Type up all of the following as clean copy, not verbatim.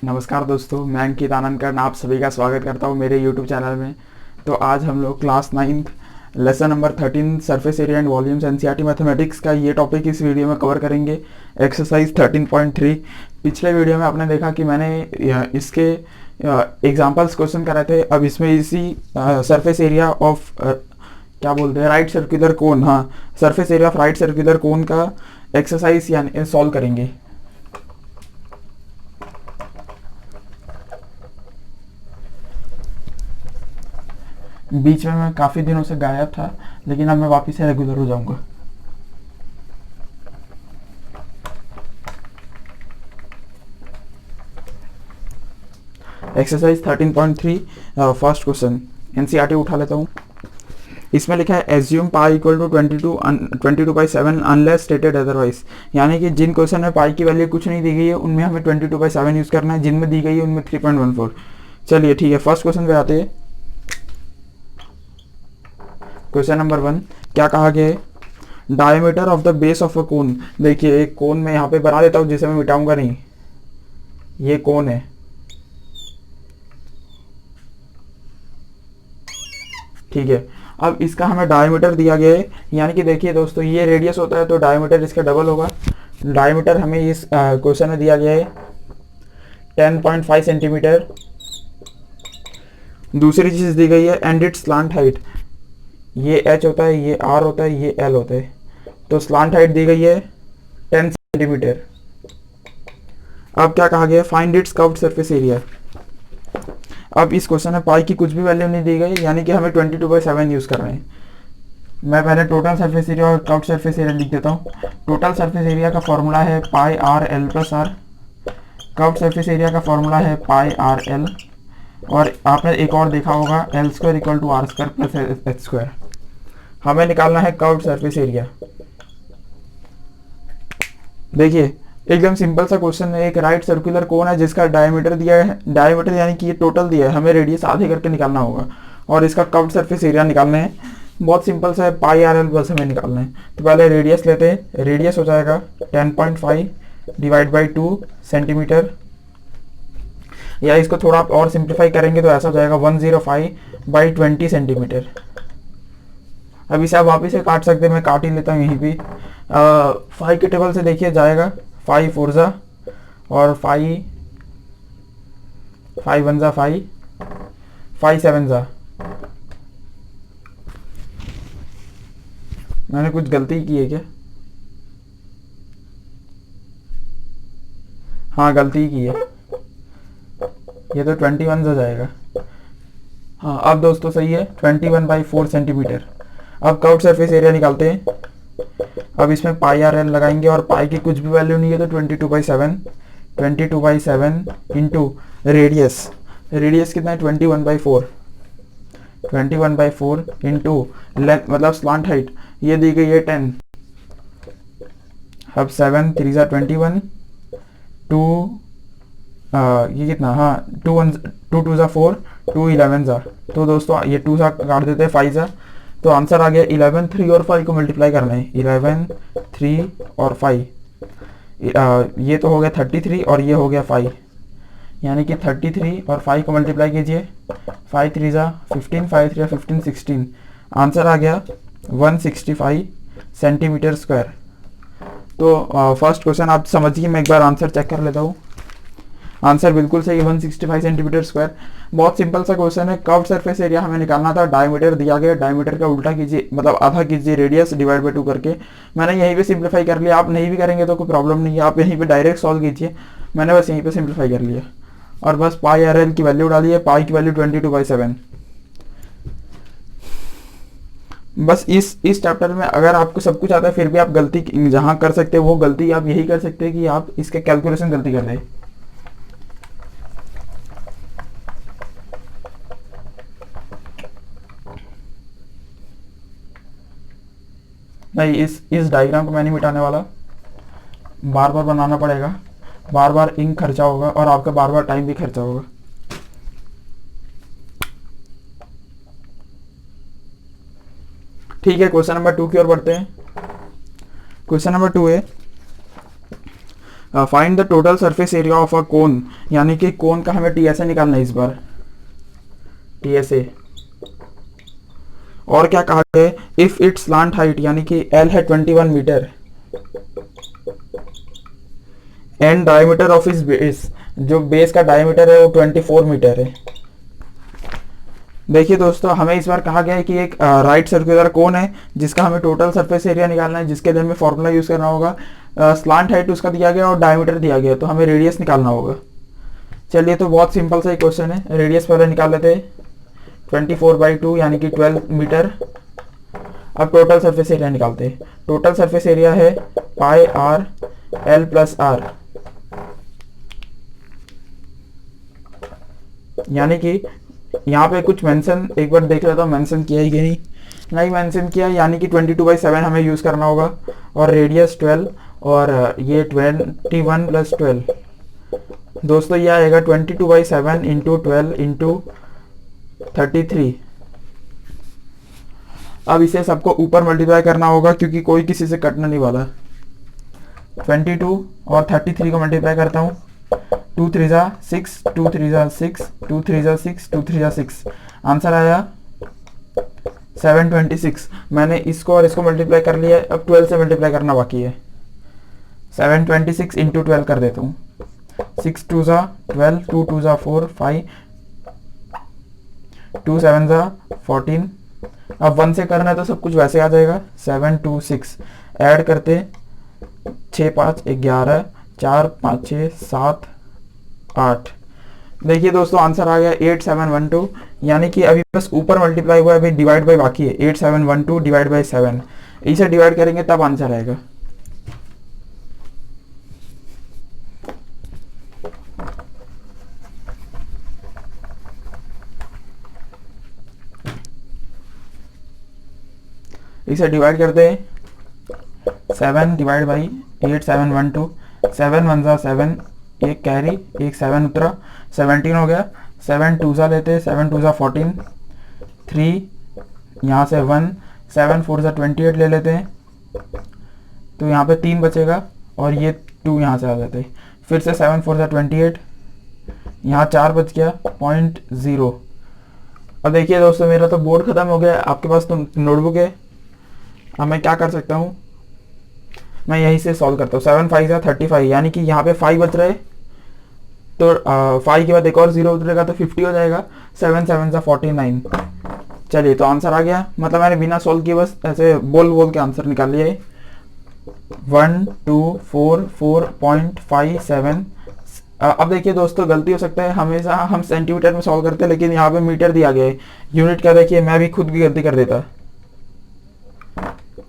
नमस्कार दोस्तों, मैं अंकित आनंदकर आप सभी का स्वागत करता हूं मेरे YouTube चैनल में। तो आज हम लोग class 9th lesson number 13 surface area and volumes NCERT mathematics का ये टॉपिक इस वीडियो में कवर करेंगे। एक्सरसाइज 13.3। पिछले वीडियो में आपने देखा कि मैंने इसके एग्जाम्पल्स क्वेश्चन कराए थे। अब इसमें इसी सरफेस एरिया ऑफ क्या बोलते हैं, राइट सर्कुलर कोन, हाँ, surface area of right circular कोन का एक्सरसाइज यानी सॉल्व करेंगे। बीच में मैं काफ़ी दिनों से गायब था, लेकिन अब मैं वापस से रेगुलर हो जाऊंगा। एक्सरसाइज 13.3 फर्स्ट क्वेश्चन एनसीईआरटी उठा लेता हूँ। इसमें लिखा है assume pi equal to 22/7 unless stated otherwise. यानी कि जिन क्वेश्चन में पाई की वैल्यू कुछ नहीं दी गई है उनमें हमें 22/7 यूज़ करना है, जिनमें दी गई है उनमें 3.14। चलिए ठीक है, फर्स्ट क्वेश्चन पे आते हैं। क्वेश्चन नंबर 1 क्या कहा गया है? Diameter of the base of a cone. देखिए एक कोन मैं यहाँ पे बना देता हूँ जिसे मैं मिटाऊंगा नहीं। ये कोन है, ठीक है। अब इसका हमें डायमीटर दिया गया है, यानी कि देखिए दोस्तों ये रेडियस होता है तो डायमीटर इसका डबल होगा। डायमीटर हमें इस क्वेश्चन में दिया गया है 10.5 सेंटीमीटर। दूसरी चीज़ दी गई है एंड इट्स स्लांट हाइट। ये h होता है, ये r होता है, ये l होता है। तो स्लांट हाइट दी गई है 10 सेंटीमीटर। अब क्या कहा गया है? Find its curved surface area. अब इस क्वेश्चन में पाई की कुछ भी वैल्यू नहीं दी गई, यानी कि हमें 22/7 यूज़ कर रहे हैं। मैं पहले टोटल सरफेस एरिया और कर्व्ड सरफेस एरिया लिख देता हूँ। टोटल सरफेस एरिया का फॉर्मूला है pi are l plus r. Curved surface area का फॉर्मूला है पाई आर एल। और आपने एक और देखा होगा L square equal to R square plus H square. हमें निकालना है कर्व्ड सरफेस एरिया। देखिए एकदम सिंपल सा क्वेश्चन है। एक राइट सर्कुलर कोन है जिसका डायमीटर दिया है, डायमीटर यानी कि ये टोटल दिया है, हमें रेडियस आधे करके निकालना होगा और इसका कर्व्ड सरफेस एरिया निकालना है। बहुत सिंपल सा है, पाई आर एल बस हमें निकालना है। तो पहले रेडियस लेते हैं। रेडियस हो जाएगा 10.5 डिवाइड बाई 2 सेंटीमीटर, या इसको थोड़ा आप और सिंप्लीफाई करेंगे तो ऐसा हो जाएगा 105/20 सेंटीमीटर। अब इसे आप वापस से काट सकते हैं, मैं काट ही लेता हूँ यहीं पे। 5 के टेबल से देखिए जाएगा 5 4 जा और 5 1 जा 5 5 7 जा। मैंने कुछ गलती की है क्या? हाँ गलती की है, ये तो 21 जा जाएगा। हाँ अब दोस्तों सही है, 21/4 सेंटीमीटर। अब कर्व्ड सरफेस एरिया निकालते हैं। अब इसमें पाई आर एल लगाएंगे और पाई की कुछ भी वैल्यू नहीं है तो 22/7 इंटू रेडियस। रेडियस कितना है? 21/4 इंटू लेंथ मतलब स्लांट हाइट, ये दी गई है 10। अब 7 3 जा 21, 2 ये कितना, हाँ 2 2 जा 4, 2 11 जा। तो दोस्तों ये 2 सा काट देते हैं, 5 जा। तो आंसर आ गया 11। 3 और 5 को मल्टीप्लाई करना है। 11 3 और 5, ये तो हो गया 33 और ये हो गया 5, यानी कि 33 और 5 को मल्टीप्लाई कीजिए। 5 3 जा 15, 5 3 15 16। आंसर आ गया 165 सेंटीमीटर स्क्वायर। तो फर्स्ट क्वेश्चन आप समझिए, मैं एक बार आंसर चेक कर लेता हूँ। आंसर बिल्कुल सही, 165 सेंटीमीटर स्क्वायर। बहुत सिंपल सा क्वेश्चन है। कर्व्ड सरफेस एरिया हमें निकालना था, डायमीटर दिया गया, डायमीटर का उल्टा कीजिए, मतलब आधा कीजिए रेडियस डिवाइड बाई 2 करके। मैंने यहीं पे सिंप्लीफाई कर लिया, आप नहीं भी करेंगे तो कोई प्रॉब्लम नहीं है, आप यहीं पे डायरेक्ट सॉल्व कीजिए। मैंने बस यहीं पे सिंप्लीफाई कर लिया और बस पाई आर एल की वैल्यू डाली है। पाई की वैल्यू 22/7। बस इस चैप्टर में अगर आपको सब कुछ आता है फिर भी आप गलती जहाँ कर सकते हैं वो गलती आप यही कर सकते हैं कि आप इसके कैलकुलेशन गलती कर दें। नहीं, इस डायग्राम को मैं नहीं मिटाने वाला, बार बार बनाना पड़ेगा, बार बार इंक खर्चा होगा और आपका बार बार टाइम भी खर्चा होगा। ठीक है, क्वेश्चन नंबर 2 की ओर बढ़ते हैं। क्वेश्चन नंबर 2 है find the total surface area of a cone, यानी कि कोन का हमें टीएसए निकालना है इस बार, टीएसए। और क्या कहा है, इफ इट्स स्लांट हाइट यानी कि एल है 21 मीटर एंड डायमीटर ऑफ इस बेस, जो बेस का डायमीटर है वो 24 मीटर है। देखिए दोस्तों, हमें इस बार कहा गया है कि एक राइट सर्कुलर कोन है जिसका हमें टोटल सरफेस एरिया निकालना है, जिसके लिए हमें फॉर्मूला यूज करना होगा। स्लांट हाइट उसका दिया गया और डायमीटर दिया गया, तो हमें रेडियस निकालना होगा। चलिए, तो बहुत सिंपल सा ही क्वेश्चन है। रेडियस पहले निकाल लेते हैं, 24/2 यानी कि 12 मीटर। अब टोटल सरफेस एरिया निकालते हैं। टोटल सरफेस एरिया है pi are l plus are, यानी कि यहाँ पे कुछ मेंशन एक बार देख लेता हूँ, मेंशन किया ही कि नहीं मेंशन किया, यानी कि 22/7 हमें यूज़ करना होगा और रेडियस 12 और ये 21 + 12 दोस्तों ये आएगा 22/7 × 12 × 33। अब इसे सबको ऊपर मल्टीप्लाई करना होगा क्योंकि कोई किसी से कटने नहीं वाला। 22 और 33 को मल्टीप्लाई करता हूँ, 2 3 जा 6, 2 3 जा 6, 2 3 जा 6, 2 3 जा 6, आंसर आया 726। मैंने इसको और इसको मल्टीप्लाई कर लिया है, अब 12 से मल्टीप्लाई करना बाकी है। 726 × 12 कर देता हूँ, 6 2 जा 12, 2 2 जा 4 5, 2 7 जा 14। अब 1 से करना है तो सब कुछ वैसे आ जाएगा। 7 2 6 ऐड करते 6 5 11, 4 5 6 7 8। देखिए दोस्तों, आंसर आ गया 8712, यानी कि अभी बस ऊपर मल्टीप्लाई हुआ है, अभी डिवाइड बाय बाकी है। 8712 डिवाइड बाय 7, इसे डिवाइड करेंगे तब आंसर आएगा। इसे डिवाइड करते हैं, 7 डिवाइड बाई 8712, 7 1 जा 7, एक कैरी एक 7 उतरा, 17 हो गया। 7 2 जा लेते, 7 2 जा 14, 3 यहाँ से 1, 7 4 जा 28 ले लेते हैं, तो यहाँ पे 3 बचेगा और ये 2 यहाँ से आ जाते हैं। फिर से 7 4 जा 28, यहाँ 4 बच गया 0.0। अब देखिए दोस्तों, मेरा तो बोर्ड ख़त्म हो गया, आपके पास तो नोटबुक है। अब मैं क्या कर सकता हूँ, मैं यहीं से सॉल्व करता हूँ। 7 5 जा 35, यानी कि यहाँ पे 5 बच रहे, तो 5 के बाद एक और 0 उतरेगा तो 50 हो जाएगा। 7 7 जा 49। चलिए, तो आंसर आ गया, मतलब मैंने बिना सॉल्व किए बस ऐसे बोल के आंसर निकाल लिया है। 1244.57। अब देखिए दोस्तों, गलती हो सकता है, हमेशा हम सेंटीमीटर में सॉल्व करते हैं, लेकिन यहाँ पे मीटर दिया गया है। यूनिट का देखिए, मैं भी खुद भी गलती कर देता,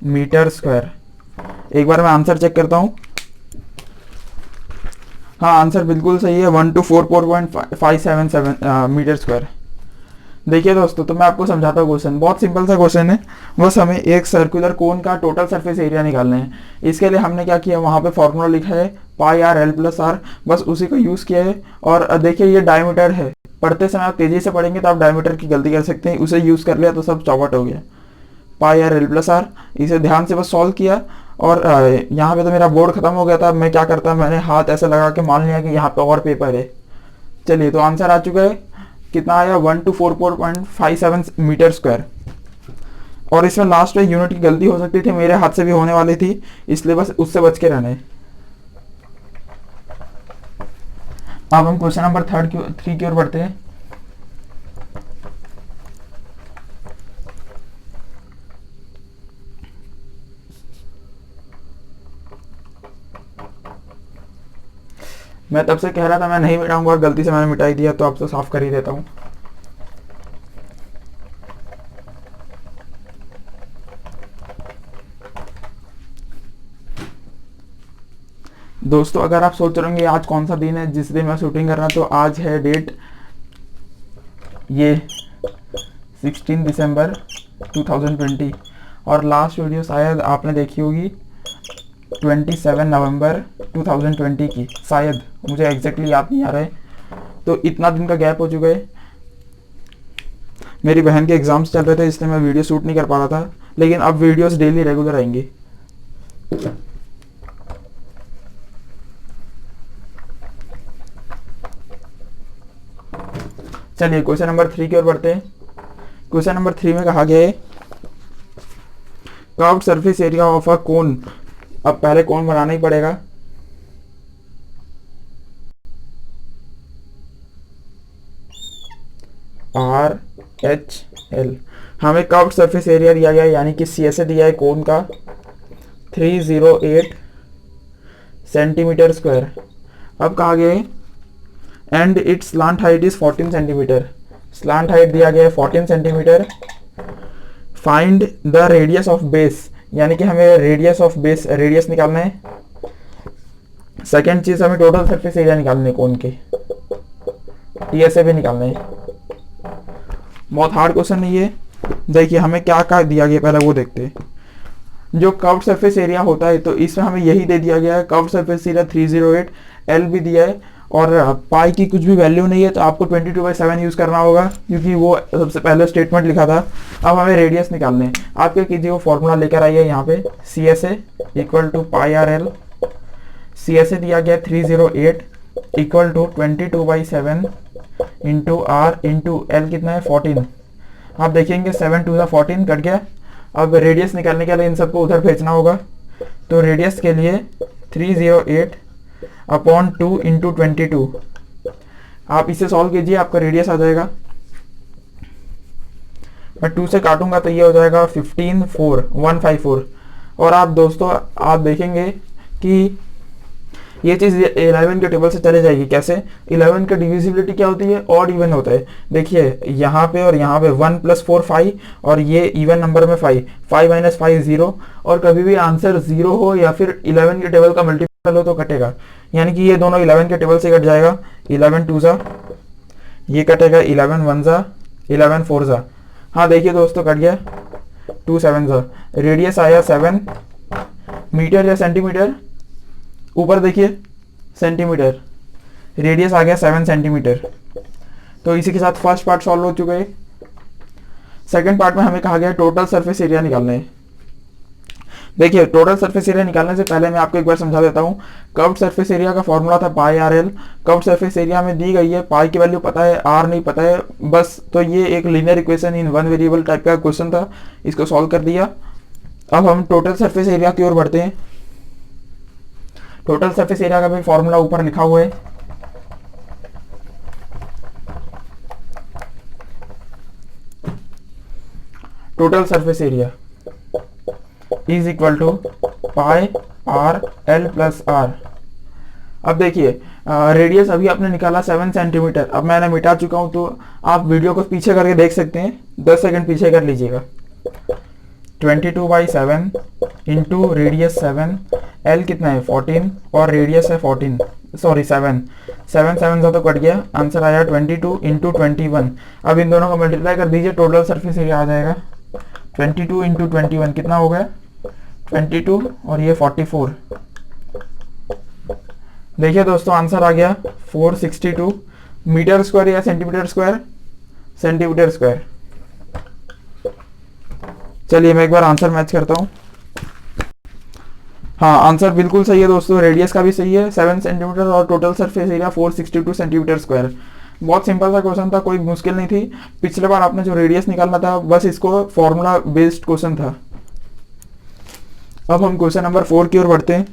मीटर स्क्वायर। एक बार मैं आंसर चेक करता हूँ। हाँ, आंसर बिल्कुल सही है, 1244.577 मीटर स्क्वायर। देखिए दोस्तों, तो मैं आपको समझाता हूँ क्वेश्चन, बहुत सिंपल सा क्वेश्चन है। बस हमें एक सर्कुलर कोन का टोटल सरफेस एरिया निकालना है। इसके लिए हमने क्या किया, वहाँ पे फॉर्मूला लिखा है pi are l plus are, बस उसी को यूज़ किया है। और देखिए, ये डायमीटर है, पढ़ते समय आप तेज़ी से पढ़ेंगे तो आप डायमीटर की गलती कर सकते हैं, उसे यूज़ कर लिया तो सब चौपट हो गया। पाई आर एल प्लस आर, इसे ध्यान से बस सॉल्व किया। और यहाँ पे तो मेरा बोर्ड ख़त्म हो गया था। मैं क्या करता, मैंने हाथ ऐसे लगा के मान लिया कि यहाँ पे और पेपर है। चलिए, तो आंसर आ चुका है, कितना आया 1244.57 मीटर स्क्वायर। और इसमें लास्ट में यूनिट की गलती हो सकती थी, मेरे हाथ से भी होने वाली थी, इसलिए बस उससे बच के रहने। अब हम क्वेश्चन नंबर 3 की ओर बढ़ते हैं। मैं तब से कह रहा था मैं नहीं मिटाऊंगा और गलती से मैंने मिटा ही दिया, तो अब तो साफ कर ही देता हूँ। दोस्तों, अगर आप सोच रहे होंगे आज कौन सा दिन है जिस दिन मैं शूटिंग कर रहा, तो आज है डेट ये 16 दिसंबर 2020, और लास्ट वीडियो शायद आपने देखी होगी 27 नवंबर 2020 की, शायद, मुझे एग्जैक्टली याद नहीं आ रहा है। तो इतना दिन का गैप हो चुका है। मेरी बहन के एग्जाम्स चल रहे थे, इसलिए मैं वीडियो शूट नहीं कर पा रहा था, लेकिन अब वीडियोस डेली रेगुलर आएंगे। चलिए क्वेश्चन नंबर 3 की ओर बढ़ते हैं। क्वेश्चन नंबर 3 में कहा गया है curved surface area of a cone. अब पहले कोन बनाना ही पड़ेगा। RHL हमें कर्व्ड सरफेस एरिया दिया गया है, यानी कि CSA दिया है कोन का 308 सेंटीमीटर स्क्वायर। अब कहा गया है and it's slant height is 14 centimetre. Slant height दिया गया है 14 centimetre. Find the radius of base, यानी कि हमें रेडियस ऑफ बेस रेडियस निकालना है। सेकेंड चीज हमें टोटल सरफेस एरिया निकालने कोन के, TSA भी निकालना है। बहुत हार्ड क्वेश्चन नहीं है। देखिए हमें क्या क्या दिया गया पहले वो देखते हैं। जो कर्व्ड सरफेस एरिया होता है तो इसमें हमें यही दे दिया गया है, कर्व्ड सरफेस एरिया 308, L भी दिया है और पाई की कुछ भी वैल्यू नहीं है, तो आपको 22/7 यूज करना होगा क्योंकि वो सबसे पहले स्टेटमेंट लिखा था। अब हमें रेडियस निकालने हैं। आप क्या कीजिए, वो फॉर्मूला लेकर आइए यहाँ पे, CSA equal to pi RL। CSA दिया गया 308 equal to 22/7 into R into L कितना है 14। आप देखेंगे 7 2 14 कट गया। अब रेडियस निकालने के लिए इन सबको उधर भेजना होगा, तो रेडियस के लिए 308 अपॉन 2 इंटू 22। आप इसे सॉल्व कीजिए, आपका रेडियस आ जाएगा। मैं 2 से काटूंगा तो ये हो जाएगा 154। और आप दोस्तों आप देखेंगे कि ये चीज़ 11 के टेबल से चले जाएगी। कैसे? 11 का डिविजिबिलिटी क्या होती है? ऑड इवन होता है। देखिए यहाँ पे और यहाँ पे 1 + 4 5 और ये इवन नंबर में 5 5 - 5 0। और कभी भी आंसर 0 हो या फिर 11 के टेबल का मल्टीपल हो तो कटेगा, यानी कि ये दोनों 11 के टेबल से कट जाएगा। 11 2 जा, ये कटेगा 11 1 जा, 11 4 जा। हाँ देखिए दोस्तों कट गया 2 7 जा। रेडियस आया 7 मीटर या सेंटीमीटर, ऊपर देखिए सेंटीमीटर, रेडियस आ गया 7 सेंटीमीटर। तो इसी के साथ फर्स्ट पार्ट सॉल्व हो चुका है। सेकंड पार्ट में हमें कहा गया टोटल सरफेस एरिया निकालना है। देखिए टोटल सरफेस एरिया निकालने से पहले मैं आपको एक बार समझा देता हूँ। कर्व्ड सरफेस एरिया का फॉर्मूला था पाई RL। कर्व्ड सरफेस एरिया में दी गई है, पाई की वैल्यू पता है, R नहीं पता है बस। तो ये एक linear equation in one variable type का क्वेश्चन था, इसको सॉल्व कर दिया। अब हम टोटल सरफेस एरिया की ओर बढ़ते हैं। टोटल सरफेस एरिया का भी फॉर्मूला ऊपर लिखा हुआ है। Total surface area is equal to pi RL + R। अब देखिए रेडियस अभी आपने निकाला 7 सेंटीमीटर। अब मैंने मिटा चुका हूं, तो आप वीडियो को पीछे करके देख सकते हैं। 10 सेकंड पीछे कर लीजिएगा। 22/7 इंटू रेडियस 7, L कितना है 14 और रेडियस है 14, सॉरी 7 7 से तो कट गया। आंसर आया 22 इंटू 21। अब इन दोनों को मल्टीप्लाई कर दीजिए, टोटल सरफेस एरिया आ जाएगा 22 इंटू 21 कितना हो गया 22 और ये 44। देखिए दोस्तों आंसर आ गया 462 मीटर स्क्वायर या सेंटीमीटर स्क्वायर, सेंटीमीटर स्क्वायर। चलिए मैं एक बार आंसर मैच करता हूँ। हाँ आंसर बिल्कुल सही है दोस्तों, रेडियस का भी सही है 7 सेंटीमीटर और total surface area 462 centimetre square. बहुत सिंपल सा क्वेश्चन था, कोई मुश्किल नहीं थी। पिछले बार आपने जो रेडियस निकालना था बस इसको फॉर्मूला बेस्ड क्वेश्चन था। अब हम क्वेश्चन नंबर 4 की ओर बढ़ते हैं।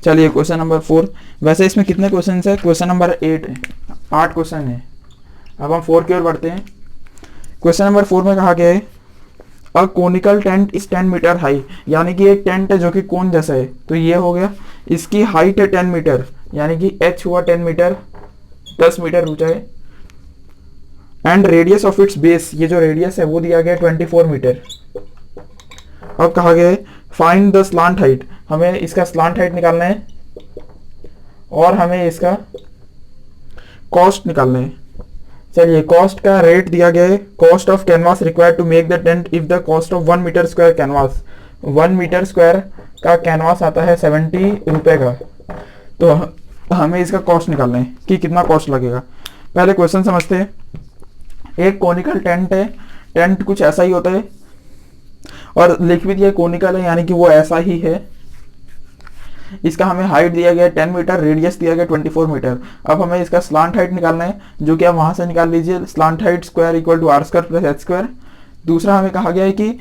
चलिए क्वेश्चन नंबर 4, वैसे इसमें कितने क्वेश्चन है? क्वेश्चन नंबर 8 है, 8 क्वेश्चन है। अब हम 4 की ओर बढ़ते हैं। क्वेश्चन नंबर 4 में कहा गया है a conical tent is 10 metre high, यानी कि एक टेंट है जो कि कोन जैसा है। तो ये हो गया, इसकी हाइट है 10 मीटर, यानी कि h हुआ 10 मीटर, 10 मीटर ऊंचा है। And radius of its base, ये जो रेडियस है वो दिया गया 24 मीटर। अब कहा गया है फाइंड द स्लांट हाइट, हमें इसका स्लांट हाइट निकालना है और हमें इसका कॉस्ट निकालना है। चलिए कॉस्ट का रेट दिया गया है, cost of canvas required to make the tent if the cost of 1 metre square canvas. 1 metre square का कैनवास आता है 70 रुपए का। तो हमें इसका कॉस्ट निकालना है कि कितना कॉस्ट लगेगा। पहले क्वेश्चन समझते हैं। एक कोनिकल टेंट है, टेंट कुछ ऐसा ही होता है और लिख भी दिया कोनिकल है यानी कि वो ऐसा ही है। इसका हमें हाइट दिया गया 10 मीटर, रेडियस दिया गया 24 मीटर। अब हमें इसका स्लांट हाइट निकालना है, जो कि आप वहां से निकाल लीजिए, slant height square equal to R square plus H square. दूसरा हमें कहा गया है कि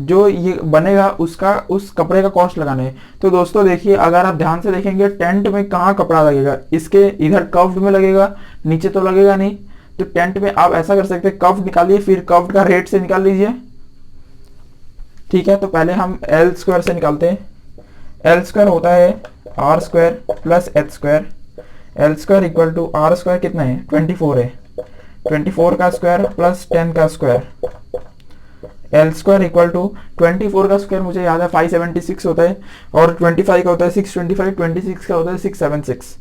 जो ये बनेगा उसका उस कपड़े का कॉस्ट लगाना है। तो दोस्तों देखिए, अगर आप ध्यान से देखेंगे टेंट में कहाँ कपड़ा लगेगा, इसके इधर कर्व्ड में लगेगा, नीचे तो लगेगा नहीं। तो टेंट में आप ऐसा कर सकते हैं, कर्व्ड निकालिए, फिर कर्व्ड का रेट से निकाल लीजिए। ठीक है, तो पहले हम एल स्क्वायर से निकालते हैं। एल स्क्वायर होता है R square plus H square. L square equal to R square कितना है 24 है, 24 का स्क्वायर प्लस 10 का square. L square equal to 24 का स्क्वायर मुझे याद है 576 होता है, और 25 का होता है 625, 26 का होता है 676।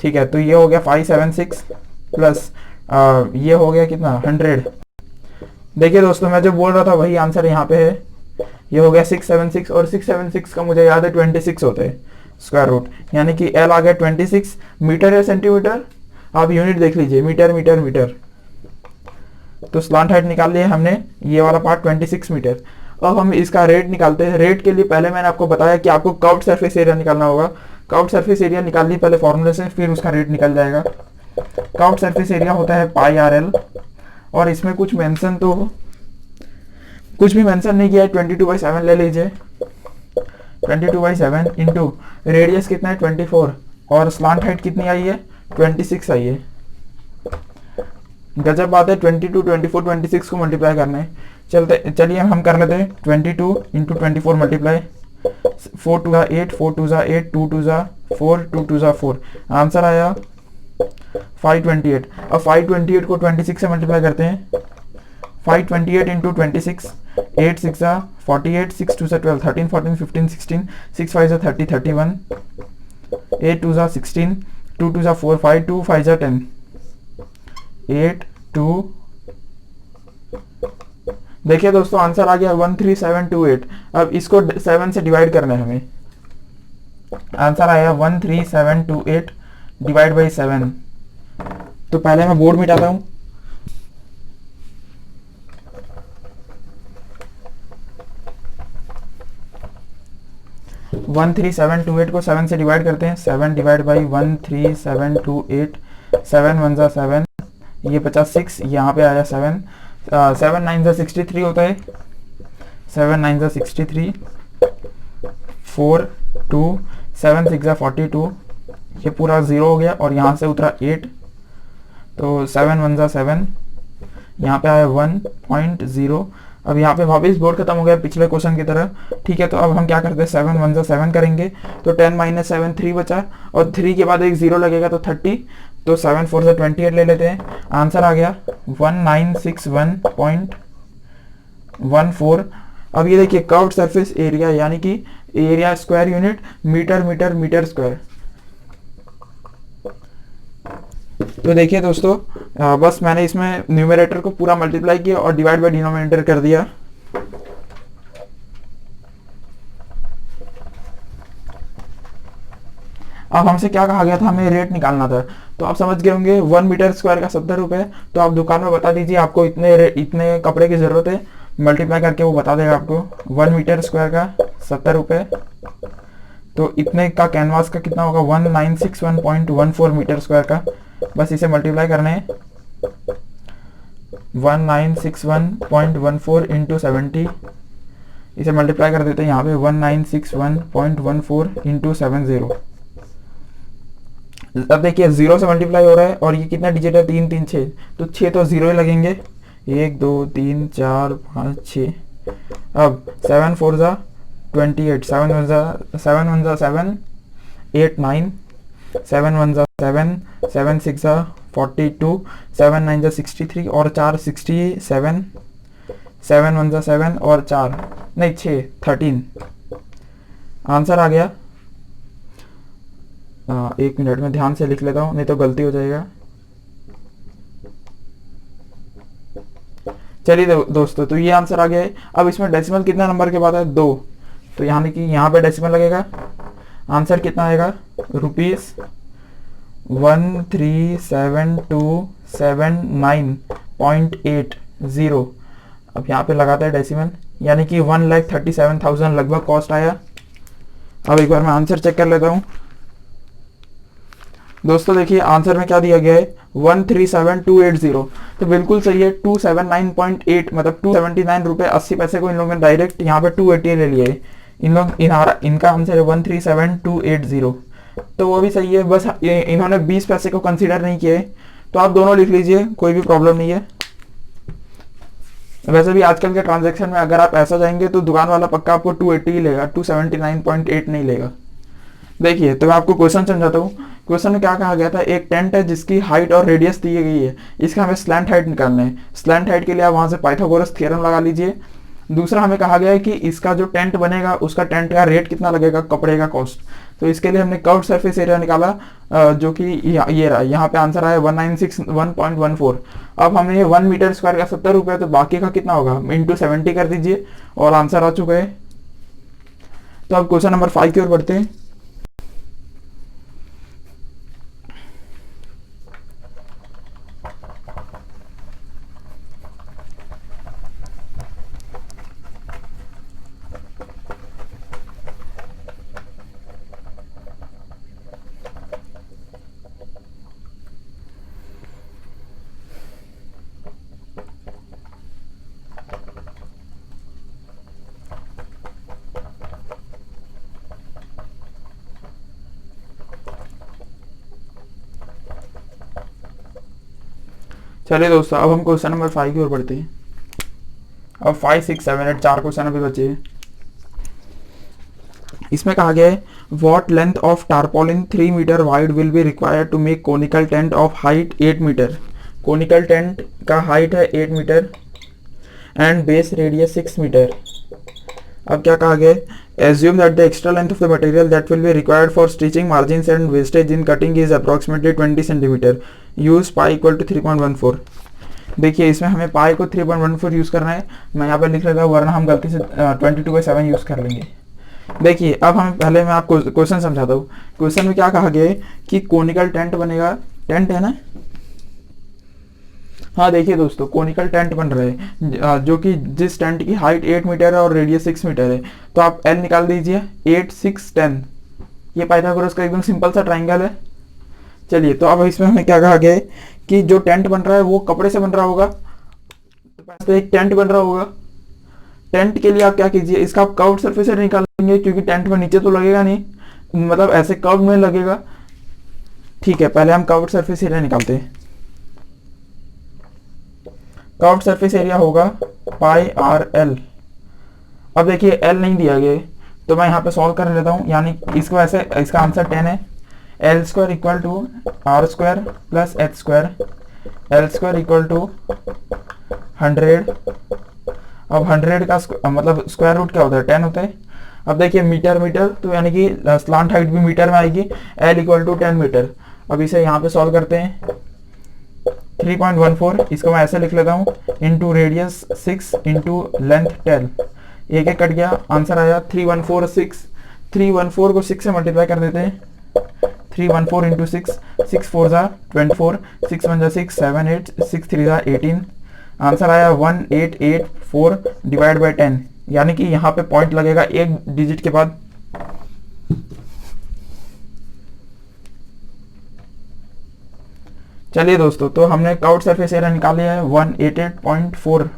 ठीक है, तो ये हो गया 576 प्लस ये हो गया कितना 100। देखिए दोस्तों, मैं जो बोल रहा था वही आंसर यहाँ पे है। ये हो गया 676, और 676 का मुझे याद है 26 होते हैं स्क्वायर रूट, यानी कि एल आ गया 26। मीटर या सेंटीमीटर, आप यूनिट देख लीजिए, मीटर मीटर मीटर। तो स्लांट हाइट निकाल लिए हमने, ये वाला पार्ट 26 मीटर। अब हम इसका रेट निकालते हैं। रेट के लिए पहले मैंने आपको बताया कि आपको कर्व्ड सरफेस एरिया निकालना होगा। कर्व्ड सरफेस एरिया निकाल लिए पहले फॉर्मूले से, फिर उसका रेट निकल जाएगा। कर्व्ड सरफेस एरिया होता है पाई आर एल, और इसमें कुछ मेंशन तो कुछ भी मेंशन नहीं किया है, 22/7 ले लीजिए। 22/7 इंटू रेडियस कितना है 24, और स्लांट हाइट कितनी आई है 26 आई है। गजब बात है, 22, 24, 26 को मल्टीप्लाई करना है। चलिए हम कर लेते हैं 22 इंटू 24 मल्टीप्लाई। 4 2 8, 4 2 8, 2 2 4, 2 2 4, आंसर आया 528। अब 528 को 26 से मल्टीप्लाई करते हैं। 528 इंटू 26, 8 6 48, 6 2 12, 13 14 15 16, 6 5 30 31, 8 2 16, 2 2 4 5, 2 5 10, 8 2। देखिए दोस्तों, आंसर आ गया 13728। अब इसको 7 से डिवाइड करना है हमें। आंसर आया 13728 डिवाइड बाई 7। तो पहले मैं बोर्ड मिटाता हूं। वन 3728 को 7 से डिवाइड करते हैं। 7 डिवाइड बाई 13728, 7 1 जा 7, ये 56, यहाँ पे आया 7, 7 9 जा 63 होता है, 7 9 जा 63, 4 2, 7 6 जा 42, ये पूरा 0 हो गया, और यहाँ से उतरा 8, तो 7 1 जा 7, यहाँ पे आया 1.0। अब यहाँ पे वापस बोर्ड खत्म हो गया पिछले क्वेश्चन की तरह। ठीक है, तो अब हम क्या करते हैं, 7 1 जा 7 करेंगे, तो 10 - 7 3 बचा, और 3 के बाद एक 0 लगेगा तो 30, तो 7 4 से 28 ले लेते हैं। आंसर आ गया 1961.14। अब ये देखिए, कर्व्ड सरफेस एरिया यानी कि area square unit metre metre metre square. तो देखिए दोस्तों, बस मैंने इसमें न्यूमरेटर को पूरा मल्टीप्लाई किया और डिवाइड बाय डिनोमिनेटर कर दिया। अब हमसे क्या कहा गया था, हमें रेट निकालना था। तो आप समझ गए होंगे 1 मीटर स्क्वायर का 70 रुपए। तो आप दुकान में बता दीजिए आपको इतने कपड़े की जरूरत है, मल्टीप्लाई करके वो बता देगा आपको। 1 मीटर स्क्वायर का 70 रुपए, तो इतने का कैनवास का कितना होगा 1961.14 मीटर स्क्वायर का। बस इसे मल्टीप्लाई करना है, 1961.14 इंटू 70, इसे मल्टीप्लाई कर देते हैं यहाँ पे 1961.14 इंटू 70। अब देखिए 0 से मल्टीप्लाई हो रहा है, और ये कितना डिजिट है 3 3 6, तो 6 तो 0 ही लगेंगे, 1 2 3 4 5 6। अब 7 4 जा 28, 7 1 जा 7, 8 9, 7 1 जा 7, 7 6 जा 42, 7 9 जा 63, और 4 67, 7 1 जा 7, और 4 नहीं 6 13। आंसर आ गया। 1 मिनट में ध्यान से लिख लेता हूँ, नहीं तो गलती हो जाएगा। चलिए दोस्तों, तो ये आंसर आ गया है। अब इसमें डेसिमल कितना नंबर के बाद है 2, तो यानी कि यहाँ पे डेसिमल लगेगा, आंसर कितना आएगा, ₹1,372,709.80। अब यहाँ पे लगाते हैं डेसिमल, यानी कि 1,37,000 लगभग कॉस्ट आया। अब एक बार मैं आंसर चेक कर लेता हूँ। दोस्तों देखिए आंसर में क्या दिया गया है, 1,37,280, तो बिल्कुल सही है। 279.8 मतलब 279 रुपये 80 पैसे को इन लोगों ने डायरेक्ट यहाँ पे 280 ले लिया है। इनका आंसर है 1,37,280, तो वो भी सही है। बस इन्होंने 20 पैसे को कंसीडर नहीं किए, तो आप दोनों लिख लीजिए, कोई भी प्रॉब्लम नहीं है। वैसे भी आजकल के ट्रांजैक्शन में अगर आप ऐसा जाएंगे तो दुकान वाला पक्का आपको 280 ही लेगा, 279.8 नहीं लेगा। देखिए तो मैं आपको क्वेश्चन समझाता हूँ। क्वेश्चन में क्या कहा गया था, एक टेंट है जिसकी हाइट और रेडियस दी गई है, इसका हमें स्लैंट हाइट निकालना है। स्लैंट हाइट के लिए आप वहां से पाइथागोरस थ्योरम लगा लीजिए। दूसरा हमें कहा गया है कि इसका जो टेंट बनेगा उसका टेंट का रेट कितना लगेगा, कपड़े का कॉस्ट। तो इसके लिए हमने कर्व्ड सरफेस एरिया निकाला, जो कि ये रहा, यहाँ पे आंसर आया 1,961.14। अब हमें ये 1 मीटर स्क्वायर का 70 रुपये, तो बाकी का कितना होगा, इंटू 70 कर दीजिए और आंसर आ चुका है। तो अब क्वेश्चन नंबर 5 की ओर बढ़ते हैं। चलिए दोस्तों अब हम क्वेश्चन नंबर 5 की ओर बढ़ते हैं। अब 5, 6, 7, 8 4 क्वेश्चन अभी बचे हैं। इसमें कहा गया है what length of tarpaulin 3 metre wide will be required to make conical tent of height 8 metre. Conical tent का हाइट है 8 metre and base radius 6 metre. अब क्या कहा गया है, assume that the extra length of the material that will be required for stitching margins and wastage in cutting is approximately 20 cm. Use pi equal to 3.14। देखिए इसमें हमें पाई को 3.14 use करना है। मैं यहाँ पे लिख लेता हूँ, वरना हम गलती से 22/7 यूज़ कर लेंगे। देखिए अब हम पहले मैं आपको क्वेश्चन समझाता हूँ। क्वेश्चन में क्या कहा गया है कि कोनिकल टेंट बनेगा, टेंट है ना, हाँ देखिए दोस्तों कोनिकल टेंट बन रहा है, जो कि जिस टेंट की हाइट 8 मीटर है और रेडियस 6 मीटर है। तो आप एल निकाल दीजिए, 8, 6, 10। ये पाइथागोरस का एकदम सिंपल सा ट्राइंगल है। चलिए तो अब इसमें हमें क्या कहा गया है कि जो टेंट बन रहा है वो कपड़े से बन रहा होगा, तो एक टेंट बन रहा होगा। टेंट के लिए आप क्या कीजिए, इसका आप कर्व्ड सरफेस एरिया निकालेंगे, क्योंकि टेंट में नीचे तो लगेगा नहीं, मतलब ऐसे कर्व में लगेगा। ठीक है, पहले हम कर्व्ड सरफेस एरिया निकालते हैं। कर्व्ड सरफेस एरिया होगा पाई आर एल। अब देखिए एल नहीं दिया गया, तो मैं यहाँ पे सॉल्व कर लेता हूँ। यानी इसको ऐसे, इसका आंसर 10 है। L square equal to R square plus H square. L square equal to 100। अब 100 का मतलब स्क्वायर रूट क्या होता है, 10 होता है। अब देखिए मीटर मीटर, तो यानी कि स्लांट हाइट भी मीटर में आएगी। L equal to 10 metre. अब इसे यहाँ पे सॉल्व करते हैं। 3.14 इसको मैं ऐसे लिख लेता हूँ, इंटू रेडियस 6 इंटू लेंथ 10। एक एक कट गया, आंसर आया 3146। 314 को 6 से मल्टीप्लाई कर देते हैं। 314 इंटू 6, 6 4 जा 24, 6 1 जा 6, 7 8, 6 3 जा 18। आंसर आया 1884 डिवाइड बाई 10। यानी कि यहाँ पे पॉइंट लगेगा एक डिजिट के बाद। चलिए दोस्तों, तो हमने कर्व्ड सरफेस एरिया निकाल लिया है 188.4।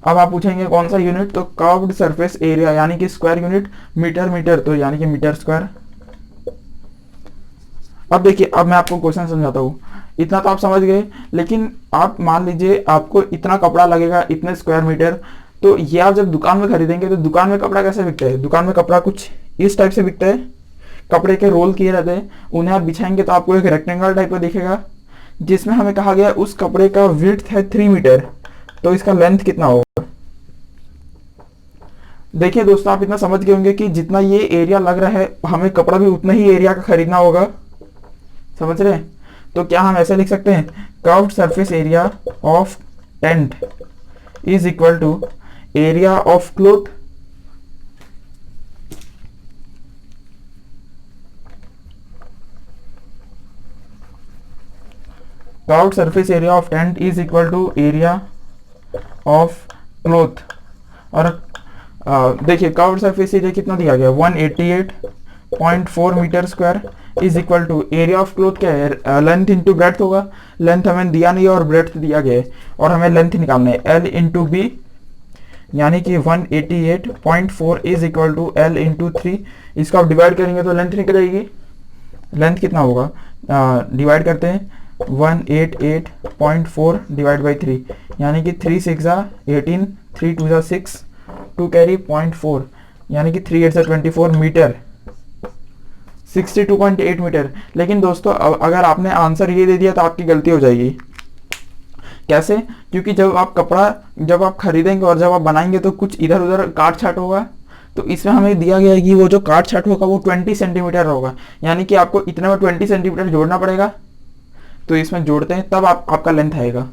अब आप पूछेंगे कौन सा यूनिट, तो कर्व्ड सरफेस एरिया यानी कि स्क्वायर यूनिट मीटर मीटर, तो यानी कि मीटर स्क्वायर। अब देखिए, अब मैं आपको क्वेश्चन समझाता हूँ। इतना तो आप समझ गए, लेकिन आप मान लीजिए आपको इतना कपड़ा लगेगा, इतने स्क्वायर मीटर। तो ये आप जब दुकान में खरीदेंगे तो दुकान में कपड़ा कैसे बिकता है, दुकान में कपड़ा कुछ इस टाइप से बिकता है। कपड़े के रोल किए रहते हैं, उन्हें आप बिछाएंगे तो आपको एक रेक्टेंगल टाइप का दिखेगा, जिसमें हमें कहा गया उस कपड़े का विड्थ है 3 मीटर। तो इसका लेंथ कितना होगा। देखिए दोस्तों, आप इतना समझ गए होंगे कि जितना ये एरिया लग रहा है, हमें कपड़ा भी उतना ही एरिया का खरीदना होगा। समझ रहे हैं। तो क्या हम ऐसे लिख सकते हैं, curved surface area of tent is equal to area of cloth curved surface area of tent is equal to area of cloth. और देखिए कर्व्ड सरफेस एरिया कितना दिया गया, 188.4 metre square is equal to area of cloth क्या है, length into breadth होगा। Length हमें दिया नहीं है और ब्रेड्थ दिया गया है, और हमें लेंथ निकालना है L इंटू बी, यानी कि 188.4 is equal to L into 3। इसको आप डिवाइड करेंगे तो लेंथ निकल जाएगी। लेंथ कितना होगा, डिवाइड करते हैं 188.4 डिवाइड बाई 3, यानी कि 3 6 18, 3 2 6, 2 कैरी 0.4, यानी कि 3 8 24 मीटर, 62.8 मीटर। लेकिन दोस्तों अगर आपने आंसर ये दे दिया तो आपकी गलती हो जाएगी। कैसे, क्योंकि जब आप कपड़ा जब आप खरीदेंगे और जब आप बनाएंगे तो कुछ इधर उधर काट छाट होगा, तो इसमें हमें दिया गया है कि वो जो काट छाट होगा वो 20 सेंटीमीटर होगा, यानी कि आपको इतने में 20 सेंटीमीटर जोड़ना पड़ेगा। तो इसमें जोड़ते हैं तब आपका लेंथ आएगा।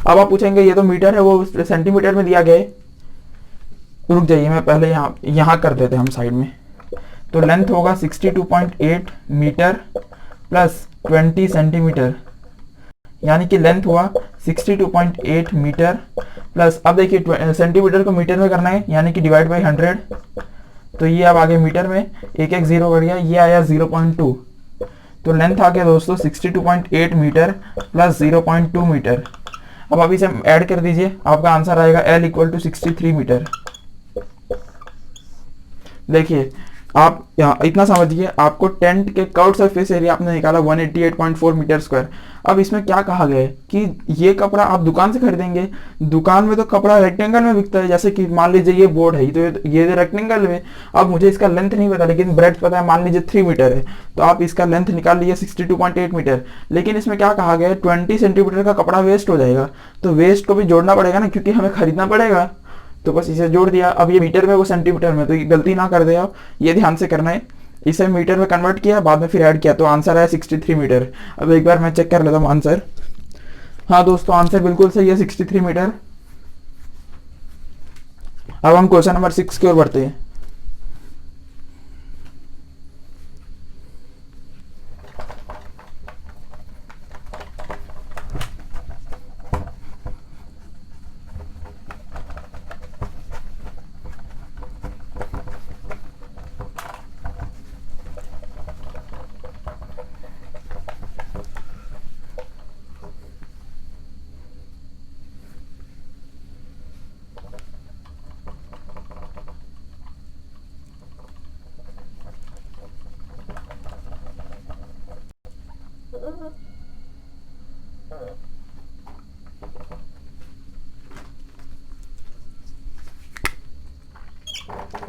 अब आप पूछेंगे ये तो मीटर है, वो सेंटीमीटर में दिया गया है। रुक जाइए, मैं पहले यहाँ कर देते हैं हम साइड में। तो लेंथ होगा 62.8 मीटर प्लस 20 सेंटीमीटर, यानी कि लेंथ हुआ 62.8 मीटर प्लस, अब देखिए सेंटीमीटर को मीटर में करना है, यानी कि डिवाइड बाई 100। तो ये अब आगे मीटर में एक एक जीरो बढ़ गया, ये आया 0.2। तो लेंथ आ गया दोस्तों 62.8 मीटर प्लस 0.2 मीटर। अब अभी से ऐड कर दीजिए, आपका आंसर आएगा L इक्वल टू 63 मीटर। देखिए आप यहाँ इतना समझिए, आपको टेंट के कर्व्ड सरफेस एरिया आपने निकाला 188.4 मीटर स्क्वायर। अब इसमें क्या कहा गया है कि ये कपड़ा आप दुकान से खरीदेंगे, दुकान में तो कपड़ा रेक्टेंगल में बिकता है, जैसे कि मान लीजिए ये बोर्ड है तो ये रेक्टेंगल में। अब मुझे इसका लेंथ नहीं पता, लेकिन ब्रेड्थ पता है, मान लीजिए 3 मीटर है, तो आप इसका लेंथ निकाल लीजिए 62.8 मीटर। लेकिन इसमें क्या कहा गया है, 20 सेंटीमीटर का कपड़ा वेस्ट हो जाएगा, तो वेस्ट को भी जोड़ना पड़ेगा ना, क्योंकि हमें खरीदना पड़ेगा। तो बस इसे जोड़ दिया। अब ये मीटर में वो सेंटीमीटर में, तो ये गलती ना कर दे आप, ये ध्यान से करना है। इसे मीटर में कन्वर्ट किया, बाद में फिर ऐड किया, तो आंसर आया 63 मीटर। अब एक बार मैं चेक कर लेता हूँ आंसर। हाँ दोस्तों, आंसर बिल्कुल सही है, 63 मीटर। अब हम क्वेश्चन नंबर 6 की ओर बढ़ते हैं।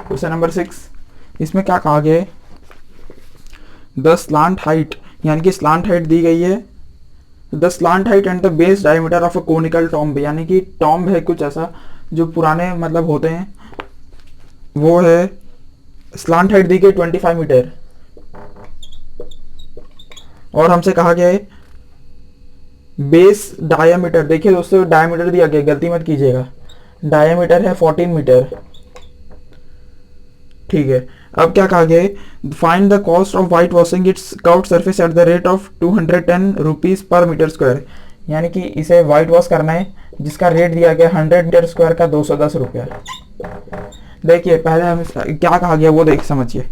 क्वेश्चन नंबर 6, इसमें क्या कहा गया है, द स्लांट हाइट, यानी कि स्लांट हाइट दी गई है, the slant height and the base diameter of a conical tomb, यानी कि टॉम्ब है कुछ ऐसा जो पुराने मतलब होते हैं, वो है स्लांट हाइट दी गई 25 मीटर। और हमसे कहा गया है बेस डायमीटर, देखिए दोस्तों डायमीटर दिया गया, गलती मत कीजिएगा, डायमीटर है 14 मीटर। ठीक है, अब क्या कहा गया है, find the cost of white washing its curved surface at the rate of 210 rupees per metre square, यानी कि इसे वाइट वॉश करना है जिसका रेट दिया गया 100 मीटर स्क्वायर का 210 रुपया। देखिए पहले हम क्या कहा गया वो देख समझिए।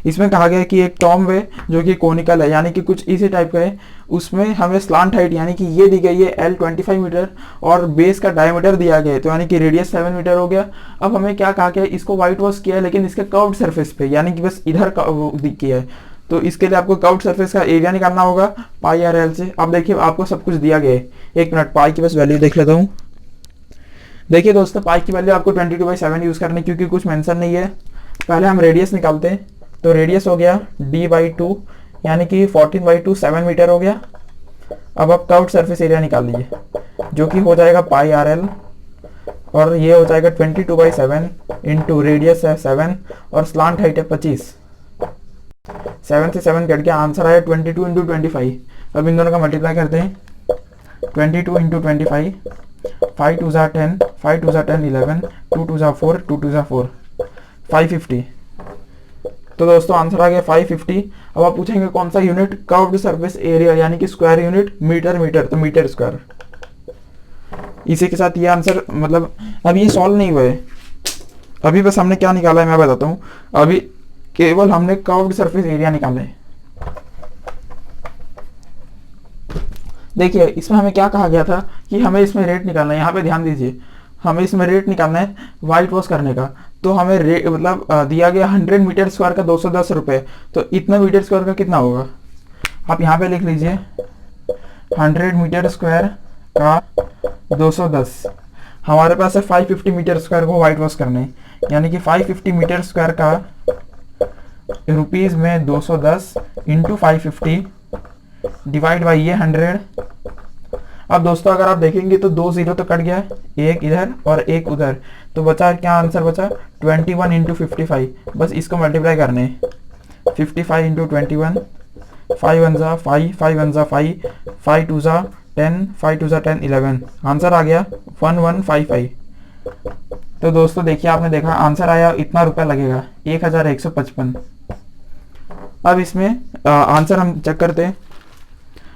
इसमें कहा गया कि एक टॉम्ब है जो कि कोनिकल है, यानी कि कुछ इसी टाइप का है, उसमें हमें स्लांट हाइट यानी कि ये दी गई है L 25 मीटर और बेस का डायमीटर दिया गया है, तो यानी कि रेडियस 7 मीटर हो गया। अब हमें क्या कहा गया, इसको व्हाइट वॉश किया है लेकिन इसके कर्व्ड सरफेस पे, यानी कि बस इधर किया है, तो इसके लिए आपको कर्व्ड सरफेस का एरिया निकालना होगा पाई आर एल से। अब देखिए आपको सब कुछ दिया गया है, एक मिनट पाई की बस वैल्यू देख लेता हूँ। देखिए दोस्तों पाई की वैल्यू आपको 22/7 यूज करनी, क्योंकि कुछ मेंशन नहीं है। पहले हम रेडियस निकालते हैं, तो रेडियस हो गया d/2, यानी कि 14/2 7 मीटर हो गया। अब आप कर्व्ड सरफेस एरिया निकाल लीजिए, जो कि हो जाएगा पाई आर एल, और ये हो जाएगा 22/7 इंटू रेडियस है 7 और स्लांट हाइट है 25। 7 से 7 कट गया, आंसर आया 22 इंटू 25। अब इन दोनों का मल्टीप्लाई करते हैं, 22 इंटू 25, 5 2 10, 5 2 10 11, 2 2 4, 2 2 4, 550। तो दोस्तों आंसर आ गया 550। अब आप पूछेंगे कौन सा यूनिट, कर्व्ड सरफेस एरिया यानी कि स्क्वायर यूनिट, मीटर मीटर, तो मीटर स्क्वायर। इसी के साथ ये आंसर मतलब अब ये सॉल्व नहीं हुआ है, अभी बस हमने क्या निकाला है मैं बताता हूँ। अभी केवल हमने कर्व्ड सरफेस एरिया निकाला है। देखिए इसमें हमें क्या कहा गया था कि हमें इसमें रेट निकालना है, यहाँ पे ध्यान दीजिए, हमें इसमें रेट निकालना है वाइट वॉश करने का। तो हमें रेट मतलब दिया गया 100 मीटर स्क्वायर का 210 रुपये, तो इतना मीटर स्क्वायर का कितना होगा, आप यहाँ पे लिख लीजिए 100 मीटर स्क्वायर का 210। हमारे पास है 550 मीटर स्क्वायर को वाइट वॉश करने, यानी कि 550 मीटर स्क्वायर का रुपीज़ में 210 इंटू 550 डिवाइड बाई ये 100। अब दोस्तों अगर आप देखेंगे तो 2 जीरो तो कट गया, एक इधर और एक उधर, तो बचा क्या आंसर बचा 21 इंटू 55। बस इसको मल्टीप्लाई करने 55 इंटू 21, 5 वन ज़ा 5, 5 वन ज़ा 5, 5 टू ज़ा 10, 5 टू ज़ा 10 11, आंसर आ गया 1155। तो दोस्तों देखिए आपने देखा आंसर आया, इतना रुपया लगेगा 1155। अब इसमें आंसर हम चेक करते हैं,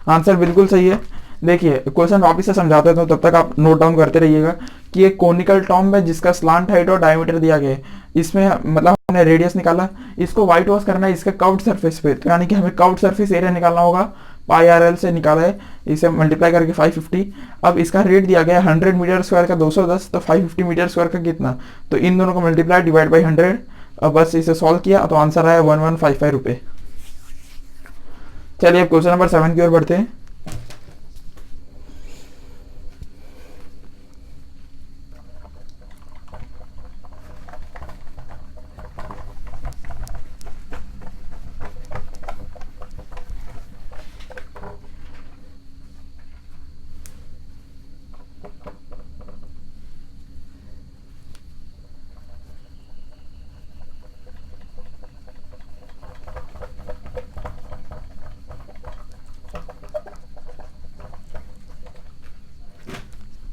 आंसर बिल्कुल सही है। देखिए क्वेश्चन वापस से समझाते हैं, तो तब तक आप नोट डाउन करते रहिएगा कि एक कोनिकल टॉम्ब है जिसका स्लांट हाइट और डायमीटर दिया गया है। इसमें मतलब हमने रेडियस निकाला, इसको व्हाइट वॉश करना है इसके कर्व्ड सरफेस पे, तो यानी कि हमें कर्व्ड सरफेस एरिया निकालना होगा, पाई आर एल से निकाला है, इसे मल्टीप्लाई करके 550। अब इसका रेट दिया गया है 100 मीटर स्क्वायर का 210, तो 550 मीटर स्क्वायर का कितना, तो इन दोनों को मल्टीप्लाई डिवाइड बाई 100। अब बस इसे सॉल्व किया तो आंसर आया 1155 रुपये। चलिए अब क्वेश्चन नंबर 7 की ओर बढ़ते हैं।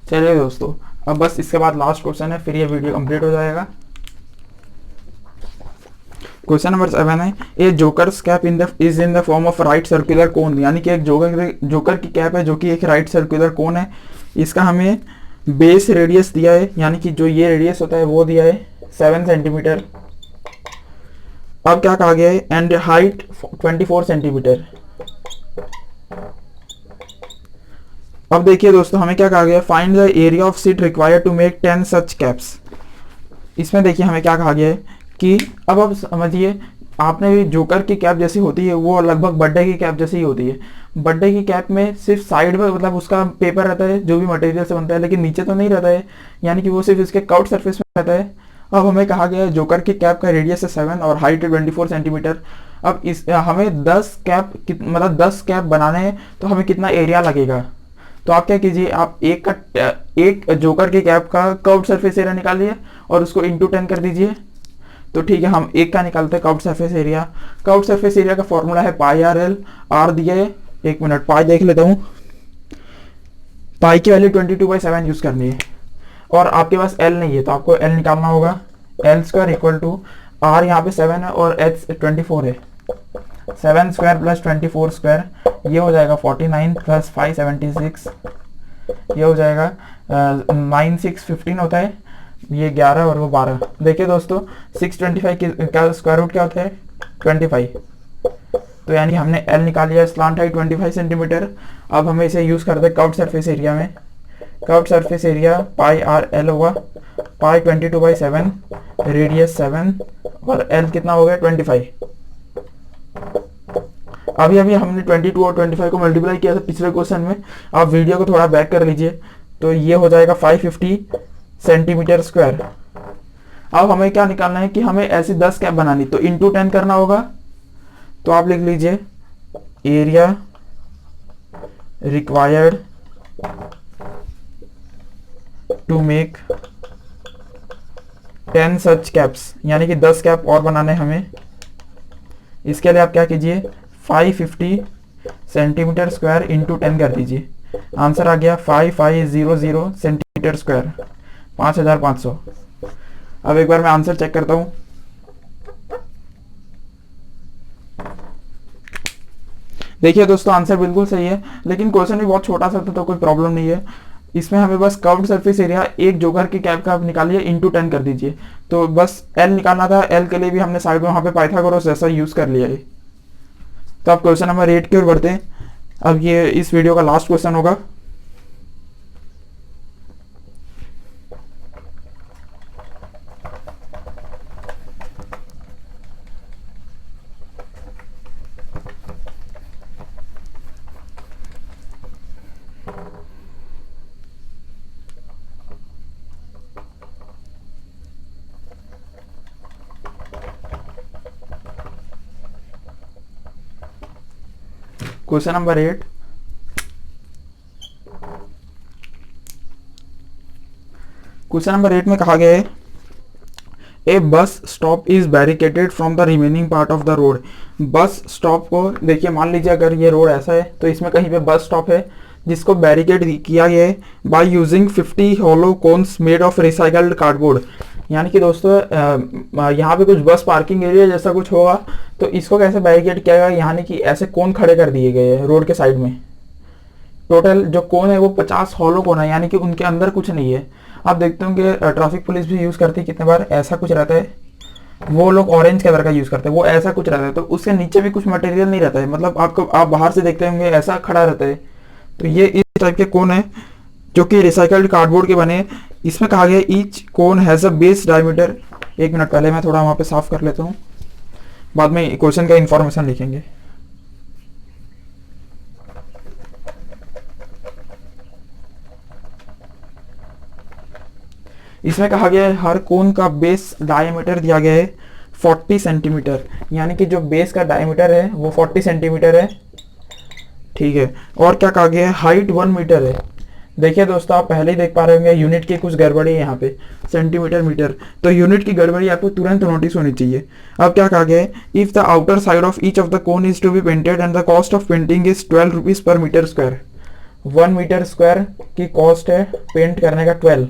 चलिए दोस्तों अब बस इसके बाद लास्ट क्वेश्चन है, फिर ये वीडियो कंप्लीट हो जाएगा। क्वेश्चन नंबर 7 है, a joker's cap is in the form of right circular cone, यानी कि एक जोकर की कैप है जो कि एक राइट सर्कुलर कोन है। इसका हमें बेस रेडियस दिया है, यानी कि जो ये रेडियस होता है वो दिया है 7 सेंटीमीटर। अब क्या कहा गया है, एंड हाइट 24 सेंटीमीटर। अब देखिए दोस्तों हमें क्या कहा गया, find the area of sheet required to make 10 such caps. इसमें देखिए हमें क्या कहा गया है कि अब आप समझिए, आपने भी जोकर की कैप जैसी होती है वो लगभग बर्थडे की कैप जैसी ही होती है। बर्थडे की कैप में सिर्फ साइड में मतलब उसका पेपर रहता है जो भी मटेरियल से बनता है, लेकिन नीचे तो नहीं रहता है, यानी कि वो सिर्फ इसके कर्व्ड सरफेस में रहता है। अब हमें कहा गया है जोकर की कैप का रेडियस है 7 और हाइट है 24 सेंटीमीटर। अब इस हमें 10 कैप मतलब 10 कैप बनाने हैं, तो हमें कितना एरिया लगेगा। तो आप क्या कीजिए, आप एक जोकर की कैप का कर्व्ड सरफेस एरिया निकालिए और उसको इंटू 10 कर दीजिए। तो ठीक है, हम एक का निकालते हैं curved surface area. Curved surface area का फॉर्मूला है पाई आर एल, आर दिया है, एक मिनट पाई देख लेता हूँ। पाई की वैल्यू 22/7 यूज करनी है और आपके पास एल नहीं है तो आपको एल निकालना होगा। L square equal to R, यहाँ पे 7 है और एच 24 है, 7 स्क्वायर प्लस 24 स्क्वायर, ये हो जाएगा 49 प्लस 5 76, ये हो जाएगा 9 6 15 होता है, ये 11 और वो 12। देखिए दोस्तों 625 का स्क्वायर रूट क्या होता है 25। तो यानी हमने एल निकाल लिया, स्लांट हाइट 25 सेंटीमीटर। अब हमें इसे यूज करते हैं कर्व्ड सरफेस एरिया में। Curved surface area pi R L होगा, पाई 22/7, रेडियस 7 और एल कितना हो गया 25। अभी हमने 22 और 25 को मल्टीप्लाई किया था पिछले क्वेश्चन में। आप वीडियो को थोड़ा बैक कर लीजिए, तो ये हो जाएगा 550 सेंटीमीटर स्क्वायर। अब हमें क्या निकालना है कि हमें ऐसी 10 कैप बनानी, तो इंटू 10 करना होगा। तो आप लिख लीजिए area required to make 10 such caps, यानी कि 10 कैप और बनाने हमें। इसके लिए आप क्या कीजिए 550 सेंटीमीटर स्क्वायर इंटू 10 कर दीजिए, आंसर आ गया 5500 सेंटीमीटर स्क्वायर, 5500। अब एक बार मैं आंसर चेक करता हूँ। देखिए दोस्तों आंसर बिल्कुल सही है, लेकिन क्वेश्चन भी बहुत छोटा सा था तो कोई प्रॉब्लम नहीं है। इसमें हमें बस कर्व्ड सरफेस एरिया एक जोकर की कैप का आप निकालिए, इंटू 10 कर दीजिए, तो बस एल निकालना था। एल के लिए भी हमने साइड में वहाँ पे पाइथागोरस जैसा यूज़ कर लिया है। तो आप क्वेश्चन नंबर 8 की ओर बढ़ते हैं। अब ये इस वीडियो का लास्ट क्वेश्चन होगा। Question number 8। क्वेश्चन नंबर 8 में कहा गया है a bus stop is barricaded from the remaining part of the road. Bus stop को देखिए, मान लीजिए अगर ये रोड ऐसा है तो इसमें कहीं पे बस स्टॉप है जिसको बैरिकेड किया गया है by using 50 hollow cones made of recycled cardboard. यानी कि दोस्तों यहाँ पे कुछ बस पार्किंग एरिया जैसा कुछ होगा, तो इसको कैसे बैरिकेड किया गया, यानी कि ऐसे कोन खड़े कर दिए गए हैं रोड के साइड में। टोटल जो कोन है वो 50 हॉलो कोन है, यानी कि उनके अंदर कुछ नहीं है। आप देखते होंगे ट्रैफिक पुलिस भी यूज़ करती है कितने बार, ऐसा कुछ रहता है। वो लोग ऑरेंज कलर का यूज़ करते हैं, वो ऐसा कुछ रहता है, तो उसके नीचे भी कुछ मटेरियल नहीं रहता है, मतलब आपको आप बाहर से देखते होंगे ऐसा खड़ा रहता है। तो ये इस टाइप के कोन है जो कि रिसाइकल्ड कार्डबोर्ड के बने हैं। इसमें कहा गया each cone has a base diameter. एक मिनट, पहले मैं थोड़ा वहाँ पे साफ कर लेता हूँ, बाद में क्वेश्चन का इन्फॉर्मेशन लिखेंगे। इसमें कहा गया है हर कोन का बेस डायमीटर दिया गया है 40 सेंटीमीटर, यानी कि जो बेस का डायमीटर है वो 40 सेंटीमीटर है। ठीक है, और क्या कहा गया है, हाइट 1 मीटर है। देखिए दोस्तों, आप पहले ही देख पा रहे होंगे यूनिट की कुछ गड़बड़ी है यहाँ पे, सेंटीमीटर मीटर, तो यूनिट की गड़बड़ी आपको तुरंत नोटिस होनी चाहिए। अब क्या कहा गया है, if the outer side of each of the cone is to be painted and the cost of painting is 12 rupees per metre square. 1 metre square की कॉस्ट है पेंट करने का 12।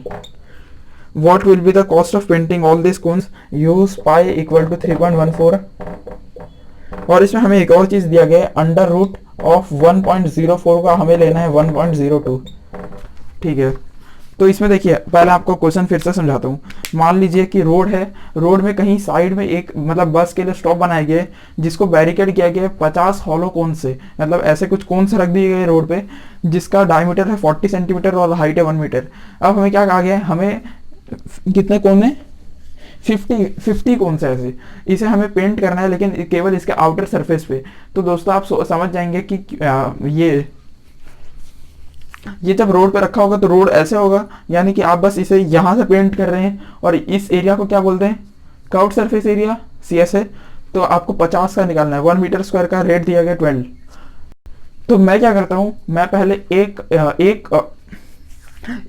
What will be the cost of painting all these cones? Use pi equal to 3.14। और इसमें हमें एक और चीज दिया गया है, अंडर रूट ऑफ 1.04 का हमें लेना है 1.02। ठीक है, तो इसमें देखिए पहले आपको क्वेश्चन फिर से समझाता हूँ। मान लीजिए कि रोड है, रोड में कहीं साइड में एक मतलब बस के लिए स्टॉप बनाए गए जिसको बैरिकेड किया गया है 50 हॉलो कोन से, मतलब ऐसे कुछ कोन से रख दिए गए रोड पे जिसका डायमीटर है 40 सेंटीमीटर और हाइट है 1 मीटर। अब हमें क्या कहा गया है, हमें कितने कोन है, 50 कोन से ऐसे, इसे हमें पेंट करना है लेकिन केवल इसके आउटर सरफेस पे। तो दोस्तों आप समझ जाएंगे कि ये जब रोड पे रखा होगा तो रोड ऐसे होगा, यानी कि आप बस इसे यहां से पेंट कर रहे हैं और इस एरिया को क्या बोलते हैं, कर्व्ड सरफेस एरिया, CS है। तो आपको 50 का निकालना है, 1 मीटर स्क्वायर का रेट दिया गया 12। तो मैं क्या करता हूं, मैं पहले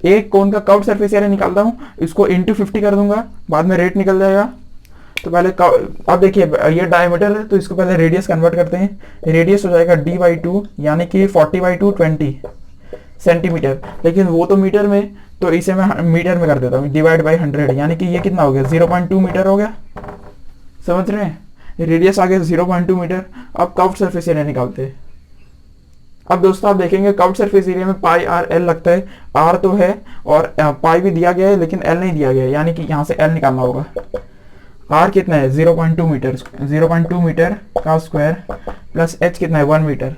एक कोन का कर्व्ड सरफेस एरिया निकालता हूँ, इसको इंटू 50 कर दूंगा, बाद में रेट निकल जाएगा। तो पहले अब देखिए ये डायमीटर है तो इसको पहले रेडियस कन्वर्ट करते हैं। रेडियस हो जाएगा d/2, यानी कि 40/2 20 सेंटीमीटर, लेकिन वो तो मीटर में, तो इसे मैं मीटर में कर देता हूँ, डिवाइड बाई 100, यानी कि ये कितना हो गया, 0.2 मीटर हो गया। समझ रहे हैं, रेडियस आ गया 0.2 मीटर। अब कर्व्ड सरफेस एरिया निकालते हैं। अब दोस्तों आप देखेंगे कर्व्ड सरफेस एरिया में पाई आर एल लगता है, आर तो है और पाई भी दिया गया है लेकिन एल नहीं दिया गया है, यानी कि यहाँ से एल निकालना होगा। आर कितना है 0.2 मीटर, 0.2 मीटर का स्क्वायर प्लस एच कितना है 1 मीटर,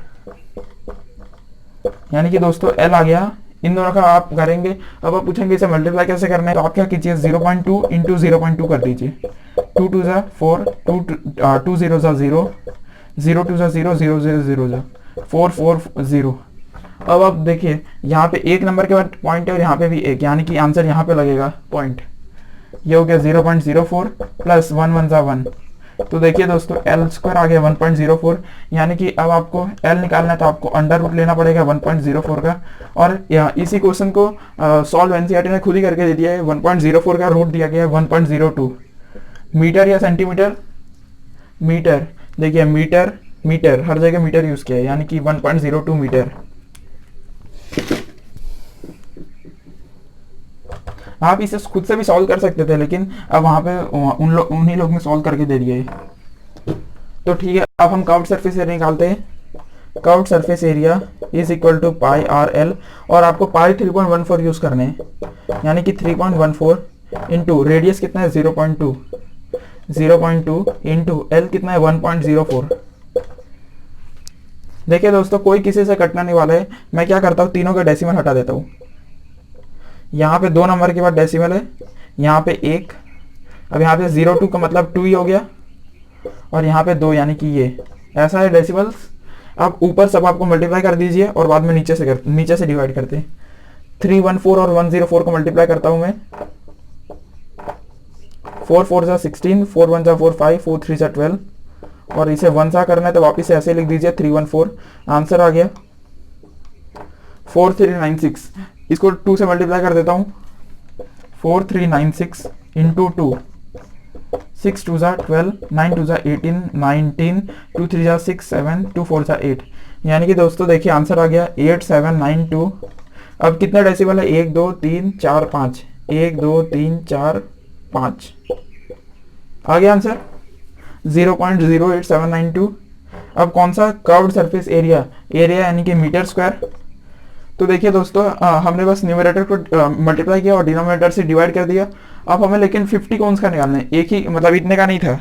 यानी कि दोस्तों एल आ गया। इन दोनों का आप करेंगे, अब आप पूछेंगे इसे मल्टीप्लाई कैसे करना है, तो आप क्या कीजिए 0.2 इंटू 0.2 कर दीजिए। 2 2 जा 4, 2 0 जा 0, 0 2 जा 0, 0 0 0 जा 4 4 0। अब आप देखिए यहाँ पे एक नंबर के बाद पॉइंट है और यहाँ पे भी एक, यानी कि आंसर यहाँ पे लगेगा पॉइंट। ये हो गया 0.04 प्लस 1 1 जा 1। तो देखिए दोस्तों एल स्क्वायर आ गया 1.04, यानी कि अब आपको एल निकालना है तो आपको अंडर रूट लेना पड़ेगा 1.04 का। और इसी क्वेश्चन को सॉल्व एनसीईआरटी ने खुद ही करके दे दिया है। 1.04 का रूट दिया गया है 1.02। मीटर या सेंटीमीटर, मीटर, देखिए मीटर मीटर, हर जगह मीटर यूज किया है, यानी कि 1.02 मीटर। आप इसे खुद से भी सॉल्व कर सकते थे, लेकिन अब वहां पे उन्हीं लोग ने सॉल्व करके दे दिया है। तो ठीक है, अब हम कर्व्ड सरफेस एरिया निकालते हैं। Curved surface area is equal to pi are L, और आपको पाई 3.14 यूज करने हैं, यानी कि 3.14 इंटू रेडियस कितना है 0.2 इंटू एल कितना है 1.04। देखिए दोस्तों, कोई किसी से कटना नहीं वाला है। मैं क्या करता हूँ, तीनों के डेसिमल हटा देता हूँ। यहाँ पे 2 नंबर के बाद डेसिमल है, यहाँ पे 1, अब यहाँ पे 0.2 का मतलब 2 ही हो गया, और यहाँ पे 2 यानी कि ये ऐसा है डेसिमल्स। आप ऊपर सब आपको मल्टीप्लाई कर दीजिए और बाद में नीचे से डिवाइड करते हैं। 314 और 104 को मल्टीप्लाई करता हूँ मैं। 4 4 जा 16, 4 1 जा 4 5, 4 3 जा 12, और इसे 1 सा करना है तो वापिस से ऐसे लिख दीजिए 314। आंसर आ गया 4396। इसको 2 से मल्टीप्लाई कर देता हूँ। 4396 इंटू 2, 6 2 जा 12, 9 2 जा 18, 19, 2 3 जा 6 7, 2 4 जा 8, यानी कि दोस्तों देखिए आंसर आ गया 8792। अब कितना डेसिबल है, 1 2 3 4 5, 1 2 3 4 5, आ गया आंसर 0.08792। अब कौन सा, कर्व्ड सरफेस एरिया, यानी कि मीटर स्क्वायर। तो देखिए दोस्तों, हमने बस न्यूमरेटर को मल्टीप्लाई किया और डिनोमिनेटर से डिवाइड कर दिया। अब हमें लेकिन 50 कौन्स का निकालना है, एक ही मतलब इतने का नहीं था।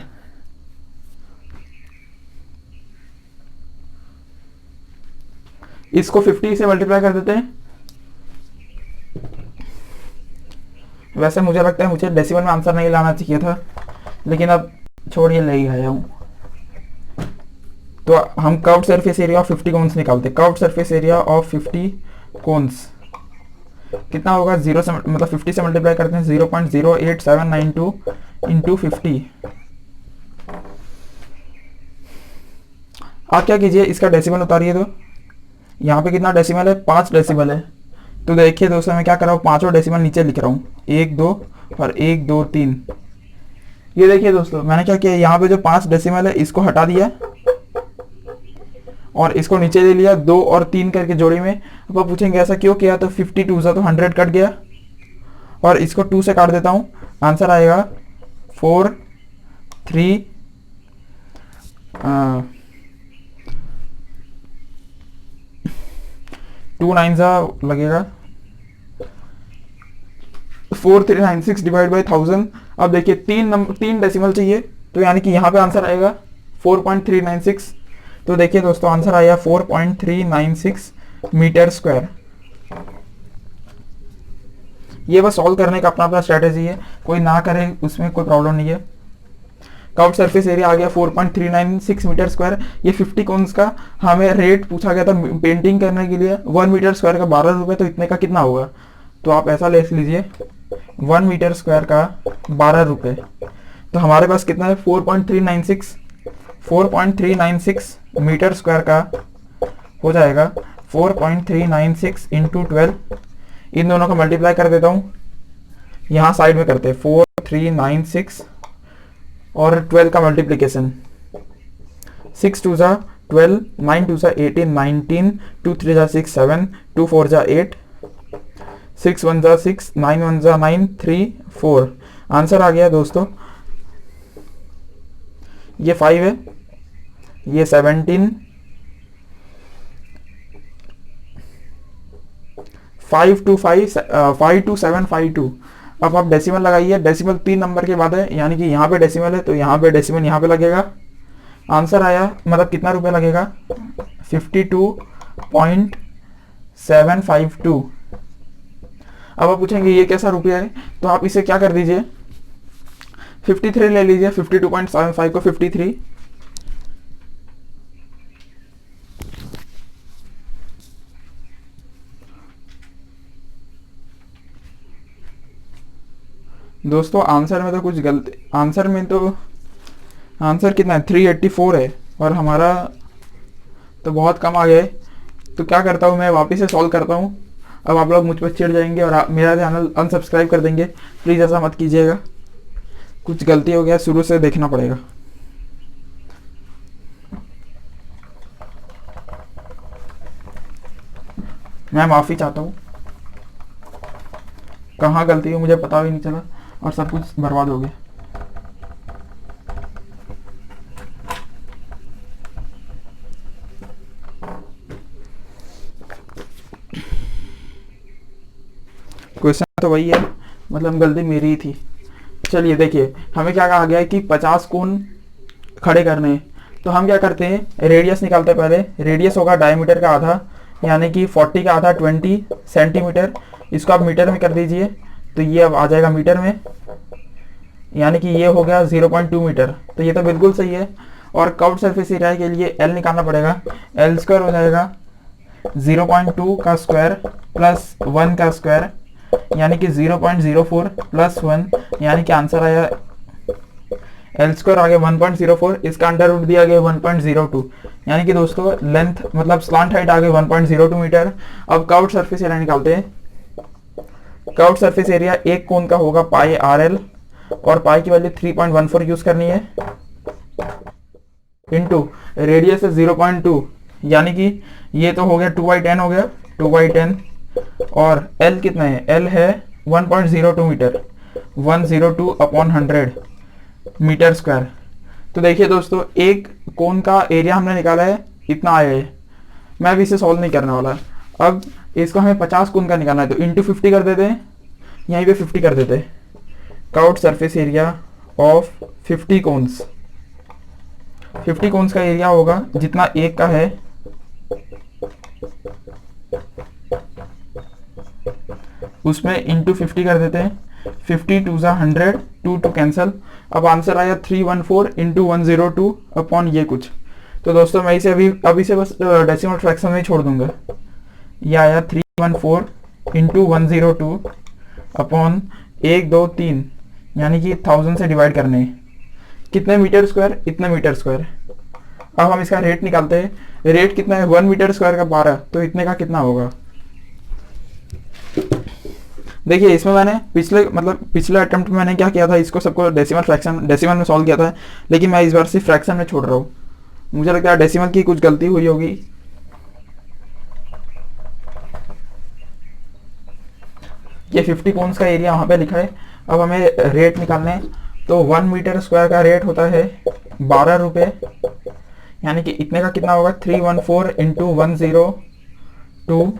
इसको 50 से मल्टीप्लाई कर देते हैं। वैसे मुझे लगता है मुझे डेसिमल में आंसर नहीं लाना चाहिए था, लेकिन अब छोड़िए, ले ही आया हूँ। तो हम curved surface area of 50 cones निकालते हैं। Curved surface area of 50 cones कितना होगा, 0 से मतलब 50 से मल्टीप्लाई करते हैं, 0.08792 इंटू 50। आप क्या कीजिए, इसका डेसिमल उतारिए। तो यहाँ पे कितना डेसिमल है, 5 डेसिमल है। तो देखिए दोस्तों, मैं क्या कर रहा हूँ, 5 डेसिमल नीचे लिख रहा हूँ, 1 2 और 1 2 3। ये देखिए दोस्तों, मैंने क्या किया, यहाँ पे जो 5 डेसिमल है इसको हटा दिया और इसको नीचे ले लिया 2 और 3 करके जोड़ी में। अब आप पूछेंगे ऐसा क्यों किया, तो 52 से तो 100 कट गया, और इसको 2 से काट देता हूँ। आंसर आएगा 4 3 2 9 लगेगा 4396 डिवाइड बाई 1000। अब देखिए 3 डेसिमल चाहिए, तो यानी कि यहाँ पे आंसर आएगा 4.396। तो देखिए दोस्तों, आंसर आया 4.396 मीटर स्क्वायर। ये बस सॉल्व करने का अपना अपना स्ट्रेटेजी है, कोई ना करे उसमें कोई प्रॉब्लम नहीं है। कर्व्ड सरफेस एरिया आ गया 4.396 मीटर स्क्वायर। ये 50 कोन्स का हमें रेट पूछा गया था पेंटिंग करने के लिए, 1 मीटर स्क्वायर का 12 रुपये, तो इतने का कितना होगा। तो आप ऐसा ले लीजिए, 1 मीटर स्क्वायर का 12 रुपये। तो हमारे पास कितना है, 4.396 मीटर स्क्वायर का हो जाएगा 4.396 इंटू 12। इन दोनों का मल्टीप्लाई कर देता हूँ, यहाँ साइड में करते हैं 4396 और 12 का मल्टीप्लिकेशन, 6 2 जा 12, 9 2 जा 18, 19, 2 3 जा 6 7, 2 4 जा 8, 6 1 जा 6, 9 1 जा 9, 3 4। आंसर आ गया दोस्तों, ये 5 है, ये 17, 52752। अब आप डेसिमल लगाइए, डेसिमल 3 नंबर के बाद है, यानी कि यहाँ पे डेसिमल है तो यहाँ पे डेसिमल यहाँ पे लगेगा। आंसर आया, मतलब कितना रुपए लगेगा, 52.752। अब आप पूछेंगे ये कैसा रुपया है, तो आप इसे क्या कर दीजिए, 53 ले लीजिए, 52.75 को 53, दोस्तों आंसर में तो कुछ गलती, आंसर कितना है, 384 है, और हमारा तो बहुत कम आ गया है। तो क्या करता हूँ, मैं वापस से सॉल्व करता हूँ। अब आप लोग मुझ पर चिढ़ जाएंगे और मेरा चैनल अनसब्सक्राइब कर देंगे। प्लीज़ ऐसा मत कीजिएगा, कुछ गलती हो गया, शुरू से देखना पड़ेगा। मैं माफ़ी चाहता हूँ, कहाँ गलती हो मुझे पता भी नहीं चला और सब कुछ बर्बाद हो गया। क्वेश्चन तो वही है, मतलब गलती मेरी ही थी। चलिए देखिए, हमें क्या कहा गया है कि 50 कोण खड़े करने हैं। तो हम क्या करते हैं, रेडियस निकालते हैं पहले। रेडियस होगा डायमीटर का आधा, यानी कि 40 का आधा 20 सेंटीमीटर। इसको आप मीटर में कर दीजिए, तो ये अब आ जाएगा मीटर में, यानी कि ये हो गया 0.2 मीटर। तो ये तो बिल्कुल सही है। और कर्व्ड सरफेस एरिया के लिए एल निकालना पड़ेगा। एल स्क्वायर हो जाएगा 0.2 का स्क्वायर प्लस 1 का स्क्वायर, यानी कि 0.04 प्लस 1, यानी कि आंसर आया एल स्क्वायर आ गया 1.04। इसका अंडर रूट दिया गया 1.02, यानी कि दोस्तों लेंथ मतलब स्लांट हाइट आ गई 1.02 मीटर। अब कर्व्ड सरफेस एरिया निकालते हैं। कर्व्ड सरफेस एरिया एक कोण का होगा पाई आर एल, और पाई की वैल्यू 3.14 यूज करनी है, इंटू रेडियस है 0.2, यानी कि ये तो हो गया 2/10 हो गया 2/10। और एल कितना है, एल है 1.02 मीटर, 102 अपॉन 100 मीटर स्क्वायर। तो देखिए दोस्तों, एक कोण का एरिया हमने निकाला है, इतना आया है। मैं अभी इसे सॉल्व नहीं करने वाला। अब इसको हमें 50 कोण का निकालना है, तो इंटू 50 कर देते हैं, यहीं पे 50 कर देते हैं। Curved surface area of 50 cones, 50 cones का एरिया होगा जितना एक का है, उसमें इंटू 50 कर देते हैं। 50 टू ज़ा 100, 2 कैंसल। अब आंसर आया 314 इंटू 102 अपॉन ये कुछ। तो दोस्तों मैं इसे अभी से बस डेसिमल फ्रैक्शन में छोड़ दूंगा। ये आया 314 इंटू 102 अपॉन 1 2 3, यानी कि 1000 से डिवाइड करने हैं। कितने मीटर स्क्वायर, इतने मीटर स्क्वायर। अब हम इसका रेट निकालते हैं। रेट कितना है, 1 मीटर स्क्वायर का 12, तो इतने का कितना होगा। देखिए इसमें मैंने पिछले अटेम्प्ट में मैंने क्या किया था, इसको सबको डेसिमल में सॉल्व किया था, लेकिन मैं इस बार सिर्फ फ्रैक्शन में छोड़ रहा हूँ। मुझे लगता है डेसिमल की कुछ गलती हुई होगी। ये 50 कोन्स का एरिया वहाँ पे लिखा है। अब हमें रेट निकालने हैं, तो 1 मीटर स्क्वायर का रेट होता है 12 रुपये, यानी कि इतने का कितना होगा, 314 इंटू 102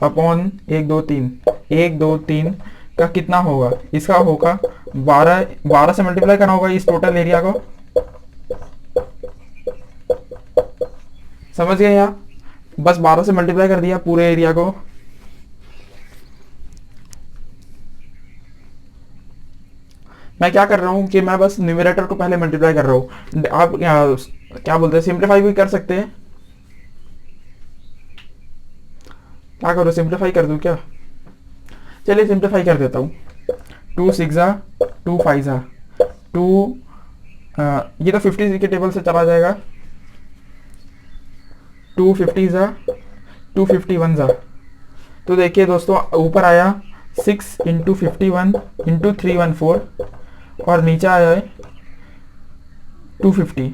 अपॉन 1 2 3, 1 2 3 का कितना होगा, इसका होगा 12 से मल्टीप्लाई करना होगा इस टोटल एरिया को। समझ गए आप, बस 12 से मल्टीप्लाई कर दिया पूरे एरिया को। मैं क्या कर रहा हूँ कि मैं बस न्यूमरेटर को पहले मल्टीप्लाई कर रहा हूँ। आप क्या बोलते हैं, सिंप्लीफाई भी कर सकते हैं। क्या करो, सिंप्लीफाई कर दूं क्या, चलिए सिंप्लीफाई कर देता हूँ। 2 6 2 5 2, ये तो 50 के टेबल से चला जाएगा। 2 50 2 51 तो देखिए दोस्तों ऊपर आया 6 इंटू 51 इंटू 314, और नीचे आया है 250।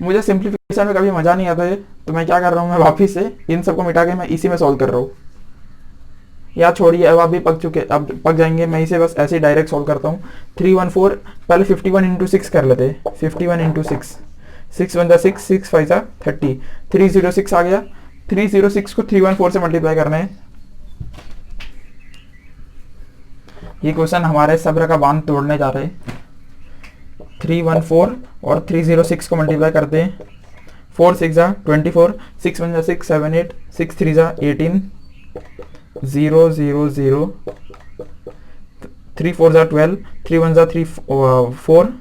मुझे सिंप्लीफिकेशन में कभी मज़ा नहीं आता है, तो मैं क्या कर रहा हूँ, मैं वापिस से इन सबको मिटा के मैं इसी में सॉल्व कर रहा हूँ। या छोड़िए, अब आप भी अब पक जाएंगे, मैं इसे बस ऐसे डायरेक्ट सॉल्व करता हूँ। 314 पहले 51 इंटू 6 कर लेते हैं। 51 इंटू 6, 6 1 6, 6 5 30, 306 आ गया। 306 को 314 से मल्टीप्लाई करना है। ये क्वेश्चन हमारे सब्र का बांध तोड़ने जा रहे हैं। 314 और 306 को मल्टीप्लाई करते हैं। 4 6 24, 6 1 6 7 8, 6 3 18, 0 0 0, 3 4 12, 3 1 3 4,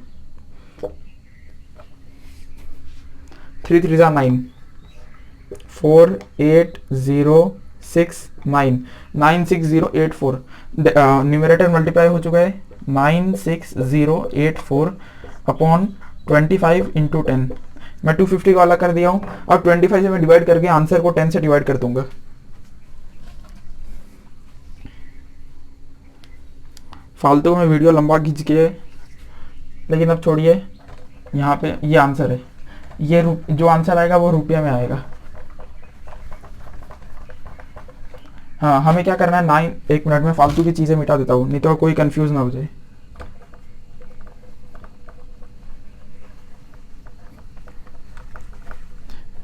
3 3 9, 4 8 0 6 9, 9 6 0 8 4। न्यूमरेटर मल्टीप्लाई हो चुका है 96084 अपॉन 25 इंटू 10। मैं 250 को अलग कर दिया हूँ। अब 25 से मैं डिवाइड करके आंसर को 10 से डिवाइड कर दूंगा। फालतू में वीडियो लंबा खींच के, लेकिन अब छोड़िए, यहाँ पे ये आंसर है। ये जो आंसर आएगा वो रुपये में आएगा। हाँ, हमें क्या करना है, 9, एक मिनट में फालतू की चीज़ें मिटा देता हूँ, नहीं तो कोई कंफ्यूज ना हो जाए।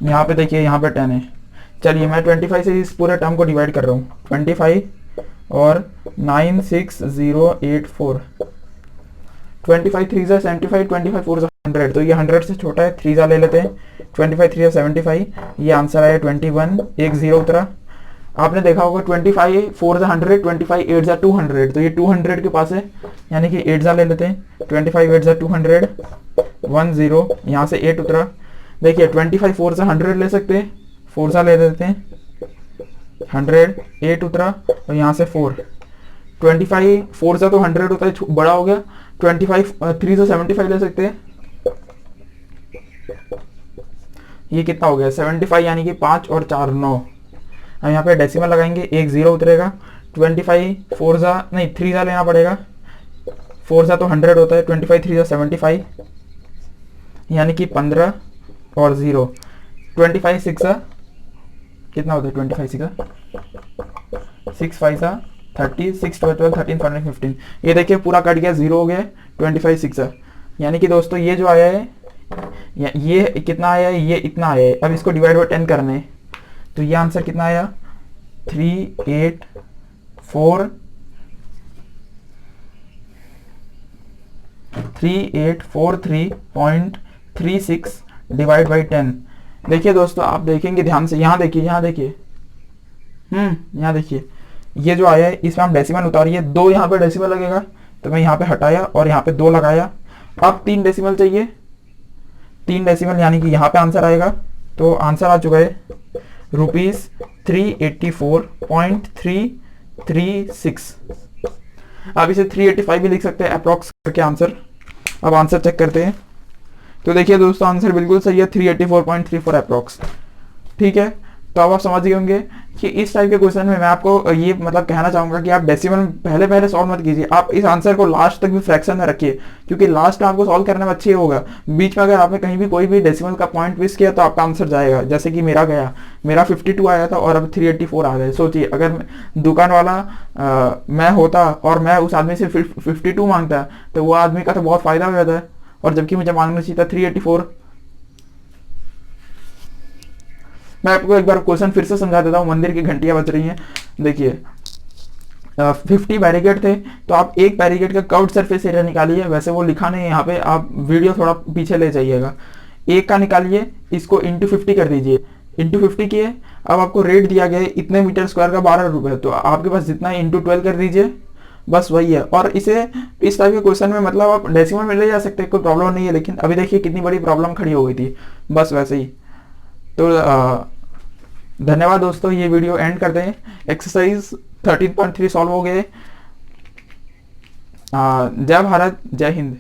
यहाँ पे देखिए, यहाँ पे 10 है, चलिए मैं 25 से इस पूरे टर्म को डिवाइड कर रहा हूँ, 25 और 96084, 25 3 जा 75, 25 4 जा 100, तो ये 100 से छोटा है, 3 जा ले लेते हैं, 25 3 जा 75, ये आंसर आया 21, एक जीरो उतरा। आपने देखा होगा 25 4 जा 100, 25 8 जा 200, तो ये 200 के पास है, यानी कि 8 जा ले लेते हैं, 25 8 जा 200, 10, यहाँ से 8 उतरा। देखिए 25 4 जा 100 ले सकते हैं, 4 जा ले लेते हैं, 100, 8 उतरा और यहाँ से 4, 25 4 जा तो 100 होता है, बड़ा हो गया, 25 3 जा 75 ले सकते हैं, ये कितना हो गया 75, यानी कि 5 और 4 9। हम यहाँ पे डेसिमल लगाएंगे, एक जीरो उतरेगा, 25 4 जा नहीं 3 जा लेना पड़ेगा, 4 जा तो 100 होता है, 25 3 जा 75, यानी कि 15 और 0, 25 6 जा कितना होता है, 25 6 जा 6 5 जा 30, 6 12 13 14 15, ये देखिए पूरा कट गया, 0 हो गया, 25 6 जा, यानी कि दोस्तों ये जो आया है ये कितना आया है, ये इतना आया है। अब इसको डिवाइड बाय 10 करना है, तो ये आंसर कितना आया 3843.36 डिवाइड बाई 10। देखिए दोस्तों आप देखेंगे ध्यान से, यहाँ देखिए, यहाँ देखिए, यहाँ देखिए, ये जो आया है इसमें हम डेसिमल उतारिए, 2 यहाँ पे डेसिमल लगेगा, तो मैं यहाँ पे हटाया और यहाँ पे 2 लगाया। अब 3 डेसिमल चाहिए, 3 डेसिमल, यानी कि यहाँ पे आंसर आएगा, तो आंसर आ चुका है ₹384.336। आप इसे 385 भी लिख सकते हैं अप्रॉक्स करके आंसर। अब आंसर चेक करते हैं, तो देखिए दोस्तों आंसर बिल्कुल सही है, 384.34 अप्रॉक्स। ठीक है, तो अब आप समझ गए होंगे कि इस टाइप के क्वेश्चन में मैं आपको ये मतलब कहना चाहूंगा कि आप डेसिमल पहले पहले सॉल्व मत कीजिए, आप इस आंसर को लास्ट तक भी फ्रैक्शन में रखिए, क्योंकि लास्ट में आपको सॉल्व करने में अच्छी होगा। बीच में अगर आपने कहीं भी कोई भी डेसिमल का पॉइंट मिस किया तो आपका आंसर जाएगा, जैसे कि मेरा गया, मेरा 52 आया था और अब 384 आ गए। सोचिए अगर दुकान वाला मैं होता और मैं उस आदमी से 52 मांगता तो वो आदमी का तो बहुत फायदा हो जाता है, और जबकि मुझे मांगना चाहिए था 384। मैं आपको एक बार क्वेश्चन फिर से समझा देता हूँ, मंदिर की घंटियां बज रही हैं। देखिए 50 बैरिकेड थे, तो आप एक बैरिकेड का कर्व्ड सरफेस एरिया निकालिए, वैसे वो लिखा नहीं है यहाँ पे, आप वीडियो थोड़ा पीछे ले जाइएगा, एक का निकालिए, इसको इंटू 50 कर दीजिए, इंटू 50 किए, अब आपको रेट दिया गया है इतने मीटर स्क्वायर का 12 रुपये, तो आपके पास जितना है इंटू 12 कर दीजिए, बस वही है। और इसे इस टाइप के क्वेश्चन में मतलब आप डेसिमल में ले जा सकते हैं, कोई प्रॉब्लम नहीं है, लेकिन अभी देखिए कितनी बड़ी प्रॉब्लम खड़ी हो गई थी, बस वैसे ही। तो धन्यवाद दोस्तों, ये वीडियो एंड करते हैं। एक्सरसाइज 13.3 सॉल्व हो गए। जय भारत, जय हिंद।